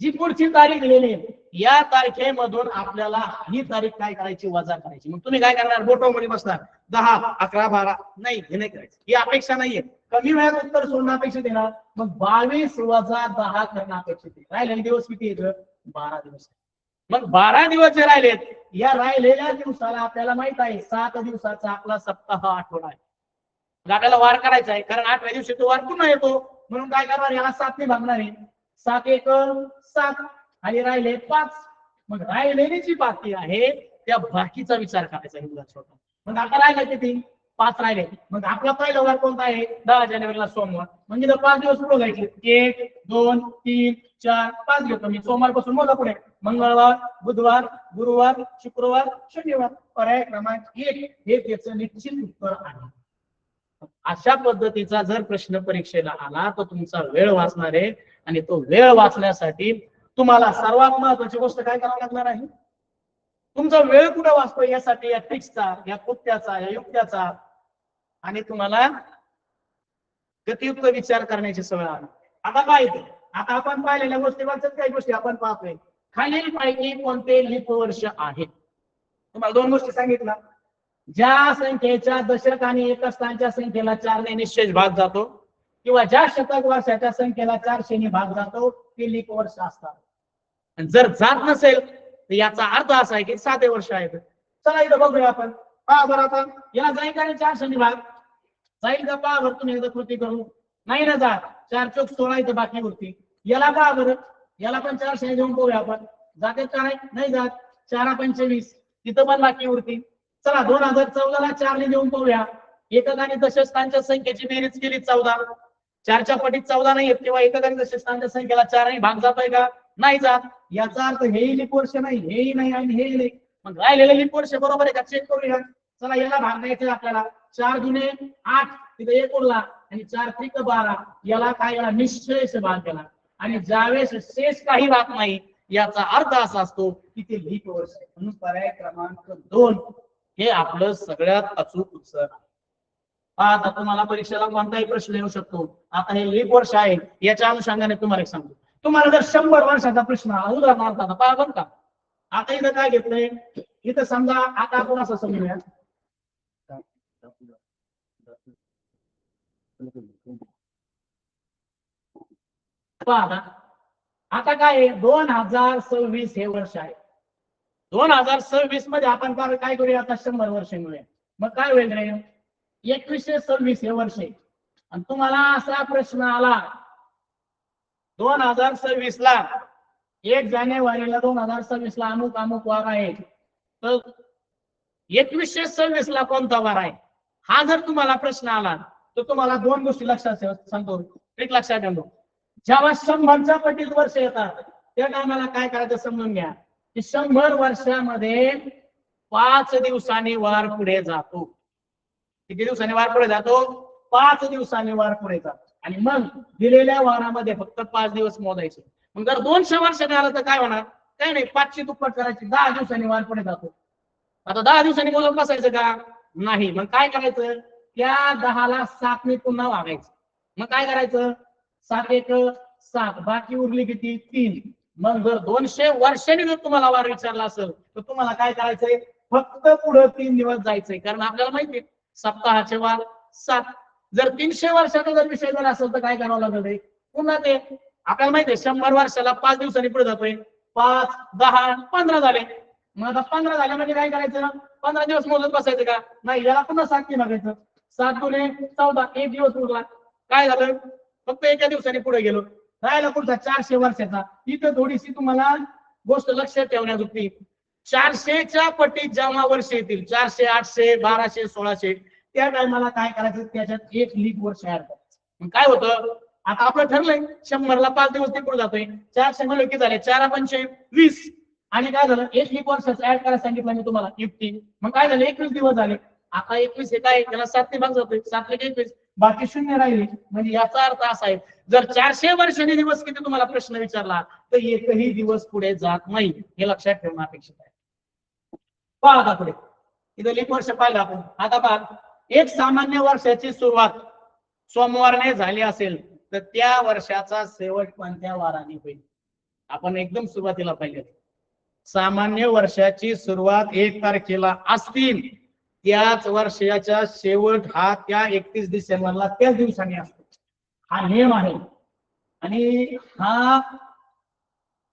जी पुढची तारीख लिहिली या तारखेमधून आपल्याला ही तारीख काय करायची? वजा करायची. मग तुम्ही काय करणार? बोटामध्ये बसणार 10, 11, 12 नाही, हे नाही करायचं. ही अपेक्षा नाहीये. कमी वेळात उत्तर सोडणं अपेक्षित आहे ना, मग 22 वजा 10 करणं अपेक्षित आहे. राहिलेले दिवस किती येतं? 12 दिवस. मग 12 दिवस जे राहिलेत, या राहिलेल्या दिवसाला आपल्याला माहित आहे 7 दिवसाचा आपला सप्ताह आठवडा आहे. आपल्याला वार करायचा आहे, कारण 8व्या दिवशी तो वार पुन्हा येतो. म्हणून काय करणार? याला 7 ने भागणार आहे. 7 एक 7 आणि राहिले 5. मग राहिलेली जी बाकी आहे त्या बाकीचा विचार करायचा आहे मुलांचा. मग आता राहिले किती? 5 राहिले. मग आपला पहिला वार कोणता आहे? 10 जानेवारीला सोमवार. म्हणजे 5 दिवस पुढे घ्यायचे. 1 2 3 4 5 घेतो मी. सोमवार पासून मोजा पुढे. मंगळवार, बुधवार, गुरुवार, शुक्रवार, शनिवार. पर्याय क्रमांक 1 हे त्याचं निश्चित उत्तर आहे. अशा पद्धतीचा जर प्रश्न परीक्षेला आला तर तुमचा वेळ वाचणार आहे आणि तो वेळ वाचण्यासाठी तुम्हाला सर्वात महत्वाची गोष्ट काय करावी लागणार आहे? तुमचा वेळ कुठे वाचतो यासाठी या ट्रिक्सचा, या कृत्याचा, या युक्त्याचा आणि तुम्हाला गतियुक्त विचार करण्याची सवय आहे. आता काय? आता आपण पाहिलेल्या गोष्टीवरच काही गोष्टी आपण पाहतोय. खालीलपैकी कोणते लीप वर्ष आहे? तुम्हाला 2 गोष्टी सांगितल्या. ज्या संख्येच्या दशक आणि एकस्थानच्या संख्येला 4 ने निश्चय भाग जातो किंवा ज्या शतक वर्षाच्या संख्येला 400 ने भाग जातो ते लीप वर्ष असतात. आणि जर जात नसेल तर याचा अर्थ असा आहे की साधे वर्ष आहेत. चला इथं बघूया आपण. पहा बरं, आता याला जाईल का 400 ने भाग? जाईल का? पहा बरं तुम्ही एकदा कृती करू. नाही ना जात. 4 चौक 16 इथं बाकी उरती. याला पहा बरं, याला पण 400 घेऊन पाहूया आपण. जाते का नाही जात? 4 25 तिथं पण बाकी उरती. चला 2014 ला 4 ने देऊन पाहूया. एकक आणि दशस्थांच्या संख्येची बेरीज केली 14, 4च्या पटीत 14 नाही येत, किंवा एकक आणि दशस्थांच्या संख्येला 4 ने भाग जातोय का? नाही जात. याचा अर्थ हेही लीप वर्ष नाही, हेही नाही आणि हेही नाही. मग राहिलेले लीप वर्ष बरोबर आहे का? चेक करूया. चला याला भाग द्यायचे आपल्याला. 4 दुने 8, तिथे 1 उरला आणि 4 त्रिक 12. याला काय? याला निश्चयच भाग केला. आणि ज्यावेळेस शेष काही राहत नाही, याचा अर्थ असा असतो की ते लीप वर्ष आहे. म्हणून पर्याय क्रमांक 2 हे आपलं सगळ्यात अचूक उत्तर आहे. आता तुम्हाला परीक्षेला कोणताही प्रश्न येऊ शकतो. आता हे लीप वर्ष आहे, याच्या अनुषंगाने तुम्हाला एक सांगतो. तुम्हाला जर 100 वर्षाचा प्रश्न उदाहरणार्थ पहा बरं का. आता इथं काय घेतलंय? इथं समजा आता आपण असं समजूया, आता काय आहे? 2026 हे वर्ष आहे. 2026 मध्ये आपण काय करूया? आता 100 वर्ष मिळूया. मग काय होईल रे? 2126 हे वर्ष आहे. आणि तुम्हाला असा प्रश्न आला 2026 ला 1 जानेवारीला 2026 ला अमुक अमुक वार आहे, तर 2126 ला कोणता वार आहे? हा जर तुम्हाला प्रश्न आला तर तुम्हाला 2 गोष्टी लक्षात सांगतो, एक लक्षात ठेवतो. जेव्हा 100च्या पटीत वर्ष येतात त्या टायमाला काय करायचं समजून घ्या की 100 वर्षामध्ये 5 दिवसांनी वार पुढे जातो. किती दिवसांनी वार पुढे जातो? 5 दिवसांनी वार पुढे जातो. आणि मग दिलेल्या वारामध्ये फक्त 5 दिवस मोजायचे. मग जर 200 वर्षाने आलं तर काय होणार? काय नाही, 5ची दुप्पट करायची, 10 दिवसांनी वार पुढे जातो. आता 10 दिवसांनी मोजत बसायचं का? नाही. मग काय करायचं? त्या 10ला 7 ने पुन्हा वागायचं. मग काय करायचं? 7 एक 7, बाकी उरली किती? 3. मग जर 200 वर्षांनी जर तुम्हाला वार विचारला असेल तर तुम्हाला काय करायचंय? फक्त पुढे 3 दिवस जायचंय, कारण आपल्याला माहितीये सप्ताहाचे वार 7. जर 300 वर्षाचा जर विषय जर असेल तर काय करावं लागेल? पुन्हा ते आपल्याला माहितीये 100 वर्षाला 5 दिवसांनी पुढे जातोय. 5, 10, 15 झाले. मग आता 15 झाल्या म्हणजे काय करायचं? 15 दिवस मोजत बसायचं का? नाही, याला पुन्हा 7 ने भागायचं. 7 गुणे 14, 1 दिवस उरला. काय झालं? फक्त एका दिवसाने पुढे गेलो. राहिला पुढचा 400 वर्षाचा. इथं थोडीशी तुम्हाला गोष्ट लक्षात ठेवण्याजोगती. 400च्या पटीत जेव्हा वर्ष येतील, 400, 800, 1200, 1600, त्या टायमाला काय करायचं? त्याच्यात एक लीप वर्ष ऍड करायचं. मग काय होतं? आता आपलं ठरलंय 100 ला 5 दिवस ते पुढे जातोय. 400 म्हणलं की झाले 4 5 20. आणि काय झालं? एक लीप वर्षाचं ऍड करायला सांगितलं मी तुम्हाला 50. मग काय झालं? 21 दिवस झाले. आता 21 हे काय? त्याला 7 ने भाग जातोय. 7 ने 21, बाकी 0 राहिले. म्हणजे याचा अर्थ असा आहे, जर 400 वर्षांनी दिवस किती तुम्हाला प्रश्न विचारला तर एकही दिवस पुढे जात नाही. हे लक्षात ठेवणं अपेक्षित आहे. पहा आता पुढे. इथं लीप वर्ष पाहिलं आपण. आता पहा, एक सामान्य वर्षाची सुरुवात सोमवारने झाली असेल तर त्या वर्षाचा शेवट कोणत्या वाराने होईल? आपण एकदम सुरुवातीला पाहिजे. सामान्य वर्षाची सुरुवात 1 तारखेला असतील त्याच वर्षाचा शेवट हा त्या 31 डिसेंबरला त्याच दिवसाने असतो. हा नियम आहे. आणि हा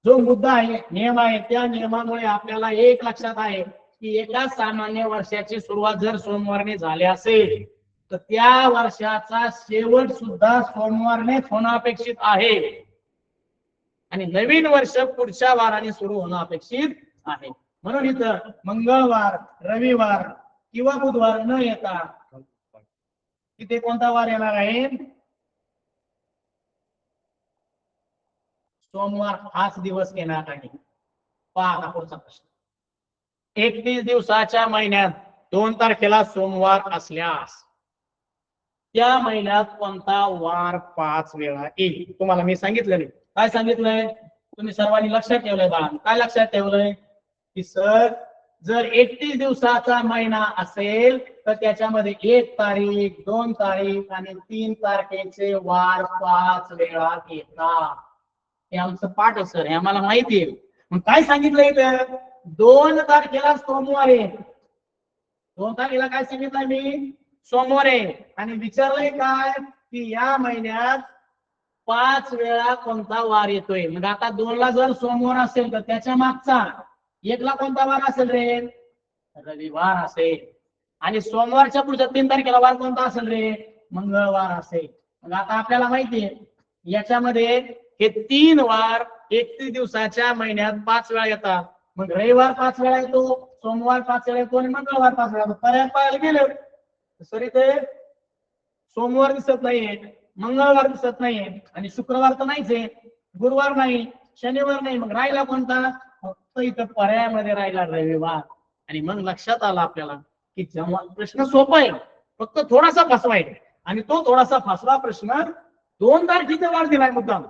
जो मुद्दा आहे, नियम आहे, त्या नियमामुळे आपल्याला एक लक्षात आहे की एका सामान्य वर्षाची सुरुवात जर सोमवारने झाली असेल तर त्या वर्षाचा शेवट सुद्धा सोमवारनेच होणं अपेक्षित आहे. आणि नवीन वर्ष पुढच्या वाराने सुरू होणं अपेक्षित आहे. म्हणून इथं मंगळवार, रविवार किंवा बुधवार न येता तिथे कोणता वार येणार आहे? सोमवार हाच दिवस येणार आहे. पहा पुढचा प्रश्न. 31 दिवसाच्या महिन्यात 2 तारखेला सोमवार असल्यास त्या महिन्यात कोणता वार 5 वेळा येईल? तुम्हाला मी सांगितलं नाही. काय सांगितलंय? तुम्ही सर्वांनी लक्षात ठेवलंय बा. काय लक्षात ठेवलंय? की सर जर 31 दिवसाचा महिना असेल तर त्याच्यामध्ये 1 तारीख, 2 तारीख आणि 3 तारखेचे वार 5 वेळा येतात. हे आमचं पाठ आहे सर, हे आम्हाला माहिती आहे. मग काय सांगितलंय इथं? 2 तारखेला सोमवार आहे. 2 तारखेला काय सांगितलं मी? सोमवार आहे. आणि विचारलंय काय की या महिन्यात 5 वेळा कोणता वार येतोय? मग आता 2 ला जर सोमवार असेल तर त्याच्या मागचा 1 ला कोणता वार असेल रे? रविवार असेल. आणि सोमवारच्या पुढच्या 3 तारखेला वार कोणता असेल रे? मंगळवार असेल. मग आता आपल्याला माहितीये याच्यामध्ये हे 3 वार 31 दिवसाच्या महिन्यात 5 वेळा येतात. मग रविवार 5 वेळा येतो, सोमवार 5 वेळा येतो आणि मंगळवार 5 वेळा येतो. पर्याय पाहायला गेलो सर इथे सोमवार दिसत नाहीये, मंगळवार दिसत नाहीये आणि शुक्रवार तर नाहीच आहे, गुरुवार नाही, शनिवार नाही, मग राहिला कोणता? फक्त इथं पर्यायामध्ये राहिला रविवार. आणि मग लक्षात आलं आपल्याला की जेव्हा प्रश्न सोपा आहे, फक्त थोडासा फसवा आहे आणि तो थोडासा फसवा प्रश्न 2 तारखेचा वार दिलाय मुद्दाम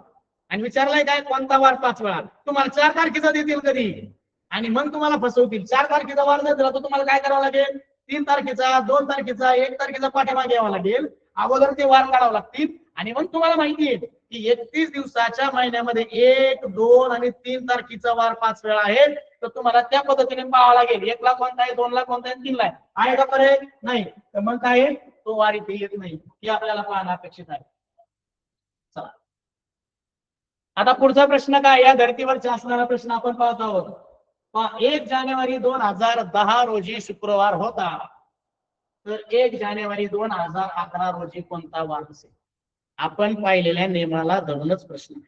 आणि विचारलाय काय कोणता वार 5 वेळा. तुम्हाला 4 तारखेचा देतील कधी आणि मग तुम्हाला फसवतील. 4 तारखेचा वार जर दिला तर तुम्हाला काय करावं लागेल? 3 तारखेचा, 2 तारखेचा, 1 तारखेचा पाठीमागे यावं लागेल. अगोदर ते वार काढावं लागतील आणि मग तुम्हाला माहिती आहे की 31 दिवसाच्या महिन्यामध्ये 1, 2 आणि 3 तारखेचा वार 5 वेळा आहे. तर तुम्हाला त्या पद्धतीने पाहावं लागेल. 1 ला कोणता आहे, 2 ला कोणता आहे, 3 ला आहे का पर्याय? नाही. तर मग काय आहे, तो वार इथे येत नाही. हे आपल्याला पाहणं अपेक्षित आहे. चला आता पुढचा प्रश्न काय? या धर्तीवरचा असणारा प्रश्न आपण पाहत आहोत. 1 जानेवारी 2010 रोजी शुक्रवार होता, तर 1 जानेवारी 2011 रोजी कोणता वार असेल? आपण पाहिलेल्या नियमाला धरूनच प्रश्न आहे.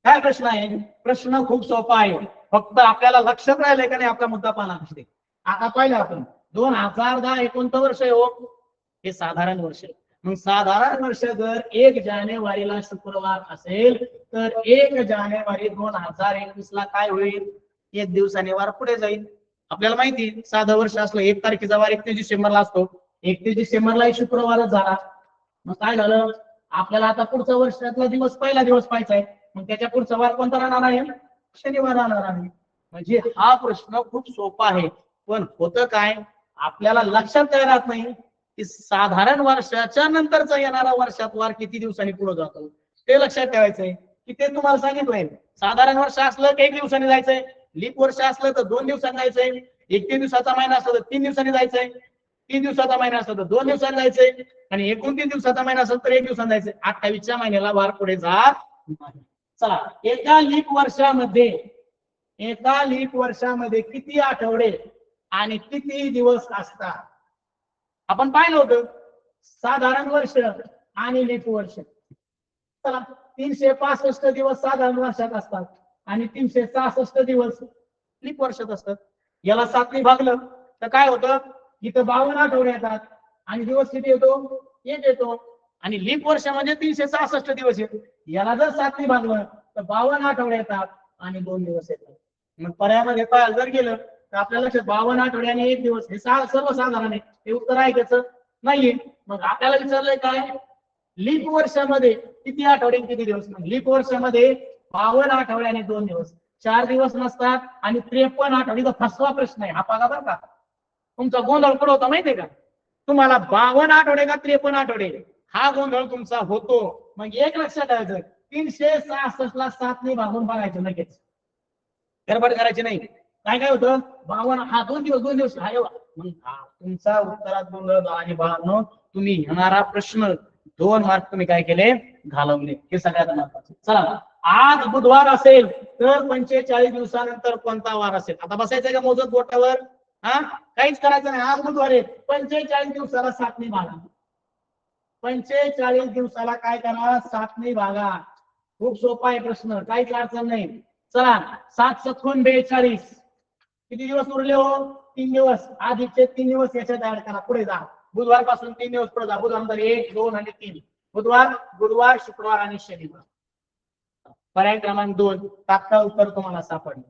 काय प्रश्न आहे? प्रश्न खूप सोपा आहे, फक्त आपल्याला लक्षात राहिलंय का नाही आपला मुद्दा पाहणं असते. आता पाहिलं आपण 2010 हे कोणतं वर्ष आहे हो? हे साधारण वर्ष आहे. मग साधारण वर्ष जर 1 जानेवारीला शुक्रवार असेल तर 1 जानेवारी 2021 ला काय होईल? 1 दिवसाने वार पुढे जाईल. आपल्याला माहिती साधं वर्ष असलं 1 तारखेचा वार 31 डिसेंबरला असतो. 31 डिसेंबरला शुक्रवारच झाला. मग काय झालं? आपल्याला आता पुढचा वर्षातला दिवस पहिला दिवस पाहायचा आहे. मग त्याच्या पुढचा वार कोणता राहणार आहे? शनिवार राहणार आहे. म्हणजे हा प्रश्न खूप सोपा आहे, पण होतं काय आपल्याला लक्षात काय राहत नाही की साधारण वर्षाच्या नंतरचा येणारा वर्षात वार किती दिवसांनी पुढे जातो ते लक्षात ठेवायचंय. की ते तुम्हाला सांगितलंय साधारण वर्ष असलं की 1 दिवसांनी जायचंय, लीप वर्ष असलं तर 2 दिवसांनी जायचंय, 31 दिवसाचा महिना असला तर 3 दिवसांनी जायचंय, 3 दिवसाचा महिना असला तर 2 दिवसांनी जायचंय आणि 29 दिवसाचा महिना असेल तर 1 दिवसांनी जायचंय. 28च्या महिन्याला वार पुढे जात नाही. चला एका लीप वर्षामध्ये किती आठवडे आणि किती दिवस असतात? आपण पाहिलं होतं साधारण वर्ष आणि लीप वर्ष. चला 365 दिवस साधारण वर्षात असतात आणि 366 दिवस लीप वर्षात असतात. याला 7 ने भागलं तर काय होतं? इथं 52 आठवडे येतात आणि दिवस किती येतो? 1 येतो. आणि लीप वर्ष म्हणजे 366 दिवस येतो. याला जर 7 ने भागलं तर 52 आठवडे येतात आणि 2 दिवस येतात. मग पर्यायामध्ये पाहायला जर गेलं तर आपल्याला 52 आठवडे आणि 1 दिवस हे सर्वसाधारण आहे. हे उत्तर आहे त्याचं नाहीये. मग आपल्याला विचारलंय काय? लीप वर्षामध्ये किती आठवडे किती दिवस? लीप वर्षामध्ये 52 आठवडे आणि 2 दिवस, 4 दिवस नसतात आणि 53 आठवडे. फसवा प्रश्न आहे हा, बघा बरं का. तुमचा गोंधळ कुठं होता माहितीये का? तुम्हाला 52 आठवडे का 53 आठवडे हा गोंधळ तुमचा होतो. मग एक लक्षात ठेवायचं 366 ला 7 ने भागून बघायचं लगेच, गडबड करायची नाही. काय काय होतं? 52 हा 2 दिवस हा मग तुमचा उत्तरात गोंधळ आणि बाळांनो तुम्ही येणारा प्रश्न 2 मार्क तुम्ही काय केले? घालवले. हे सगळ्यात महत्त्वाचे. चला आज बुधवार असेल तर 45 दिवसानंतर कोणता वार असेल? आता बसायचं का मोजत बोटावर? हा काहीच करायचं नाही. आज बुधवार आहे, 45 दिवसाला 7 ने भागा. 45 दिवसाला काय करा? 7 ने भागा. खूप सोपा आहे प्रश्न, काहीच अडचण नाही. चला 7 सत्वून 42 किती दिवस उरले हो? 3 दिवस. आधीचे 3 दिवस याच्यात ऍड करा, पुढे जा. बुधवार पासून 3 दिवस पुढे जा. बुधवार 1, 2 आणि 3. बुधवार, गुरुवार, शुक्रवार आणि शनिवार. पर्याय क्रमांक 2 तात्काळ उत्तर तुम्हाला सापडलं.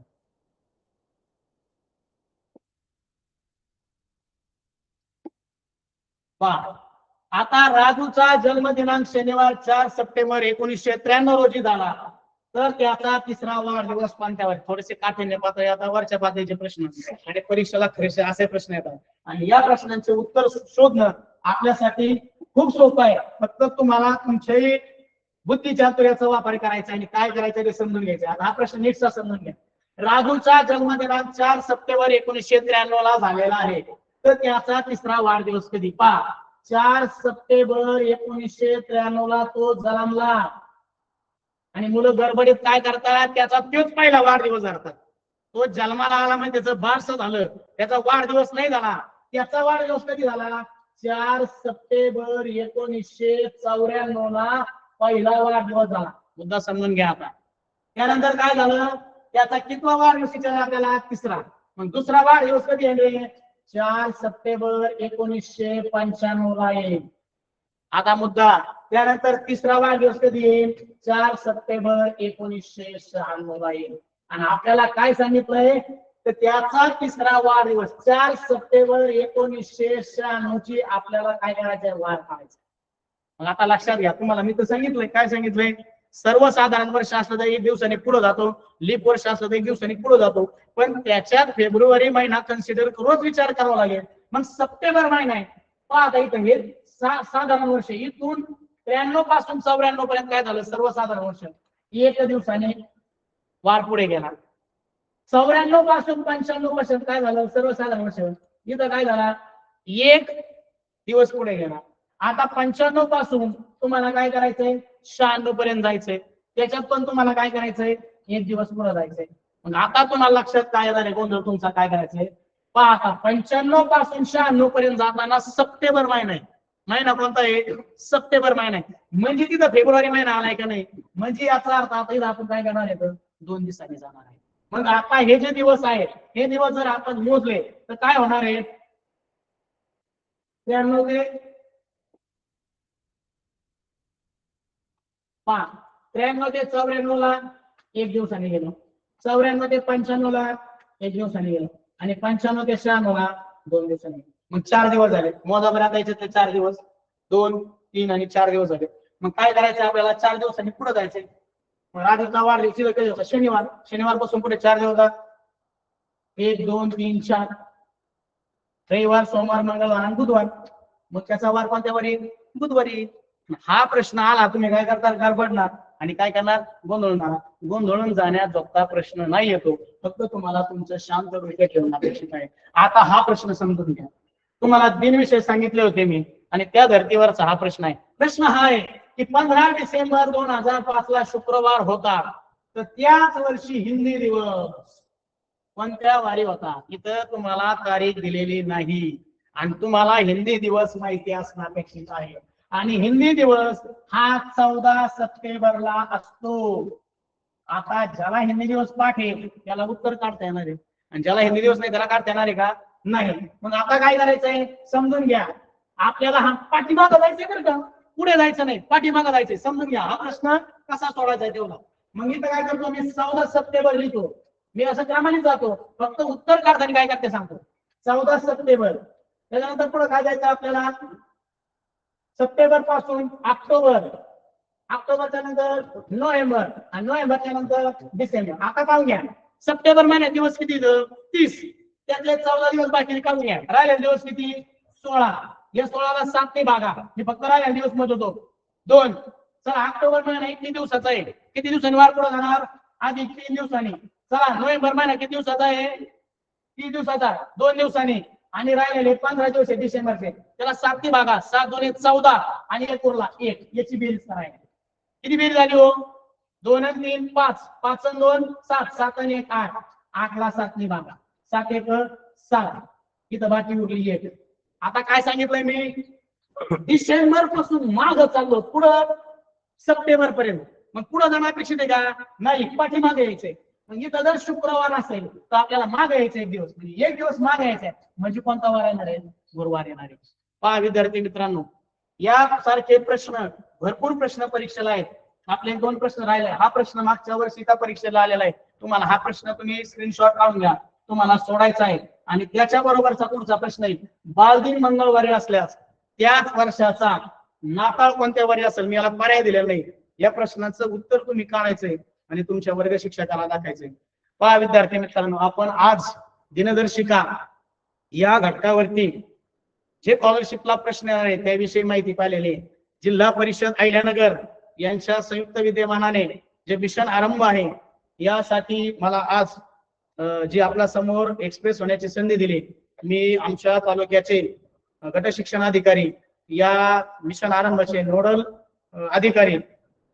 पहा आता राजूचा जन्मदिनांक शनिवार 4 सप्टेंबर 1993 रोजी झाला, तर त्याचा 3रा वाढदिवस कोणत्यावर? थोडेसे काठीण्य पातळी आता वरच्या पातळीचे प्रश्न आणि परीक्षेला खरेसे असे प्रश्न येतात आणि या प्रश्नांचे उत्तर शोधणं आपल्यासाठी खूप सोपं आहे. फक्त तुम्हाला तुमच्याही बुद्धिचातुर्याचा वापर करायचा आणि काय करायचं ते समजून घ्यायचं. आता हा प्रश्न नीटचा समजून घ्या. राजूचा जन्मदिनांक 4 सप्टेंबर 1993 ला झालेला आहे, तर त्याचा 3रा वाढदिवस कधी? पहा 4 सप्टेंबर 1993 ला तो जन्मला आणि मुलं गडबडीत काय करतात? त्याचा तोच पहिला वाढदिवस धरतात. तो जन्माला आला म्हणजे त्याचं बारसं झालं, त्याचा वाढदिवस नाही झाला. त्याचा वाढदिवस कधी झाला? 4 सप्टेंबर 1994 ला पहिला वाढदिवस झाला. मुद्दा समजून घ्या. आता त्यानंतर काय झालं? त्याचा कितवा वाढदिवस विचारला आपल्याला? 3रा. मग 2रा वाढदिवस कधी आहे? 4 सप्टेंबर 1995 ला येईल. आता मुद्दा त्यानंतर तिसरा वाढदिवस कधी येईल? 4 सप्टेंबर 1996 ला येईल. आणि आपल्याला काय सांगितलंय तर त्याचा तिसरा वाढदिवस 4 सप्टेंबर 1996 ची आपल्याला काय करायचंय? वार पाहायचा. मग आता लक्षात घ्या, तुम्हाला मी तर सांगितलंय, काय सांगितलंय? सर्वसाधारण वर्ष असलं तर 1 दिवसाने पुढे जातो, लीप वर्ष असलं तर 1 दिवसाने पुढे जातो, पण त्याच्यात फेब्रुवारी महिना कन्सिडर करूनच विचार करावा लागेल. मग सप्टेंबर महिना आहे पाहता इथं हे साधारण वर्ष, इथून 93 पासून 94 पर्यंत काय झालं? सर्वसाधारण वर्ष 1 दिवसाने वार पुढे गेला. 94 पासून 95 पर्यंत काय झालं? सर्वसाधारण वर्ष इथं काय झाला? 1 दिवस पुढे गेला. आता 95 पासून तुम्हाला काय करायचंय? 96 पर्यंत जायचंय. त्याच्यात पण तुम्हाला काय करायचंय? 1 दिवस पुढे जायचंय. मग आता तुम्हाला लक्षात काय येणार आहे? गोंधळ तुमचा काय करायचंय? पहा, 95 पासून 96 पर्यंत जाताना सप्टेंबर महिना आहे. महिना कोणता आहे? सप्टेंबर महिना आहे. म्हणजे तिथं फेब्रुवारी महिना आलाय का नाही? म्हणजे याचा अर्थ आता आपण काय करणार आहे? 2 दिवसांनी जाणार आहे. मग आता हे जे दिवस आहेत, हे दिवस जर आपण मोजले तर काय होणार आहे? 93 ते 94 ला 1 दिवसाने गेलो, 94 ते 95 ला 1 दिवसाने गेलो, आणि 95 ते 96 ला 2 दिवसांनी. मग 4 दिवस झाले. मोजा बरं आता याच्यात 4 दिवस, 2, 3 आणि 4 दिवस झाले. मग काय करायचं आपल्याला? 4 दिवसांनी पुढे जायचंय. मग राजाचा वार कधी होता? शनिवार. शनिवार पासून पुढे 4 दिवस, 1, 2, 3, 4, रविवार, सोमवार, मंगळवार आणि बुधवार. मग त्याचा वार कोणत्या वारी? बुधवारी. हा प्रश्न आला, तुम्ही काय करणार? गडबडणार आणि काय करणार? गोंधळणार. गोंधळून जाण्याजोगता प्रश्न नाही येतो, फक्त तुम्हाला तुमचं शांत डोकं ठेवणं अपेक्षित आहे. आता हा प्रश्न समजून घ्या. तुम्हाला दिनविषय सांगितले होते मी, आणि त्या धर्तीवरचा हा प्रश्न आहे. प्रश्न हा आहे की 15 डिसेंबर 2005 ला शुक्रवार होता, तर त्याच वर्षी हिंदी दिवस कोणत्या वारी होता? इथं तुम्हाला तारीख दिलेली नाही, आणि तुम्हाला हिंदी दिवस माहिती असणं अपेक्षित आहे. आणि हिंदी दिवस हा 14 सप्टेंबरला असतो. आता ज्याला हिंदी दिवस पाठ आहे त्याला उत्तर काढता येणार आहे, आणि ज्याला हिंदी दिवस नाही त्याला काढता येणार आहे का? नाही. मग आता काय करायचंय? समजून घ्या. आपल्याला हा पाठीमागं जायचंय बरं का, पुढे जायचं नाही, पाठीमागं जायचंय. समजून घ्या हा प्रश्न कसा सोडायचा तेवढा. मग इथं काय करतो मी? 14 सप्टेंबर लिहितो. मी असं क्रमाने जातो, फक्त उत्तर काढताना काय करते सांगतो. 14 सप्टेंबर. त्याच्यानंतर पुढे काय जायचं आपल्याला? सप्टेंबर पासून ऑक्टोबर, ऑक्टोबरच्या नंतर नोव्हेंबर, आणि नोव्हेंबरच्या नंतर डिसेंबर. आता पाहून घ्या, सप्टेंबर महिन्यात दिवस किती? 30. त्यातले 14 दिवस बाकी काढून घ्या. राहिलेले दिवस किती? 16. या 16ला 7 ने भागा, मी फक्त राहिलेले दिवस मोजतो 2. चला, ऑक्टोबर महिना किती दिवसाचा आहे? किती दिवसांनी वार पुढे जाणार? अधिक 3 दिवसांनी. चला, नोव्हेंबर महिना किती दिवसाचा आहे? 30 दिवसाचा, 2 दिवसांनी. आणि राहिलेले 15 दिवस आहे डिसेंबरचे, त्याला 7 ने भागा, 7 2 14, आणि 1 उरला 1. याची बेरीज करायची. किती बेरीज झाली हो? 2 आणि 3 5, 5 आणि 2 7, 7 आणि 1 8, 8 ला 7 ने भागा, 7 1 7. इथं बाकी उरली 1. आता काय सांगितलंय मी? डिसेंबर पासून माग चाललो पुढं सप्टेंबर पर्यंत. मग पुढे जाणं अपेक्षित आहे का? नाही, पाठीमागे यायचंय. मग इथं जर शुक्रवार असेल तर आपल्याला मागे यायचं 1 दिवस, म्हणजे 1 दिवस मागे यायचंय. म्हणजे कोणता वार येणार आहे? गुरुवार येणार आहे. पहा विद्यार्थी मित्रांनो, यासारखे प्रश्न, भरपूर प्रश्न परीक्षेला आहेत. आपले 2 प्रश्न राहिले. हा प्रश्न मागच्या वर्षीचा परीक्षेला आलेला आहे. तुम्हाला हा प्रश्न तुम्ही स्क्रीनशॉट काढून घ्या, तुम्हाला सोडायचा आहे. आणि त्याच्याबरोबरचा पुढचा प्रश्न आहे, बालदिन मंगळवारी असल्यास त्याच वर्षाचा नाताळ कोणत्या वारी असेल? मी याला पर्याय दिलेला नाही. या प्रश्नाचं उत्तर तुम्ही काढायचंय आणि तुमच्या वर्ग शिक्षकाला दाखवायचंय. पहा विद्यार्थी मित्रांनो, आपण आज दिनदर्शिका या घटकावरती जे स्कॉलरशिपला प्रश्न आहे त्याविषयी माहिती पाहिलेली. जिल्हा परिषद अहिल्यानगर यांच्या संयुक्त विद्यमानाने जे मिशन आरंभ आहे, यासाठी मला आज जी आपल्या समोर एक्सप्रेस होण्याची संधी दिली, मी आमच्या तालुक्याचे गट शिक्षणाधिकारी, या मिशन आरंभाचे नोडल अधिकारी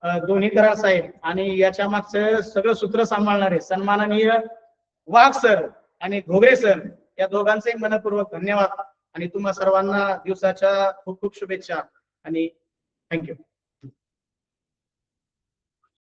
दोन्ही करार साहेब, आणि याच्या मागचं सगळं सूत्र सांभाळणारे सन्माननीय वाघ सर आणि घोगरे सर, या दोघांचे मनपूर्वक धन्यवाद. आणि तुम्हा सर्वांना दिवसाच्या खूप खूप शुभेच्छा, आणि थँक्यू.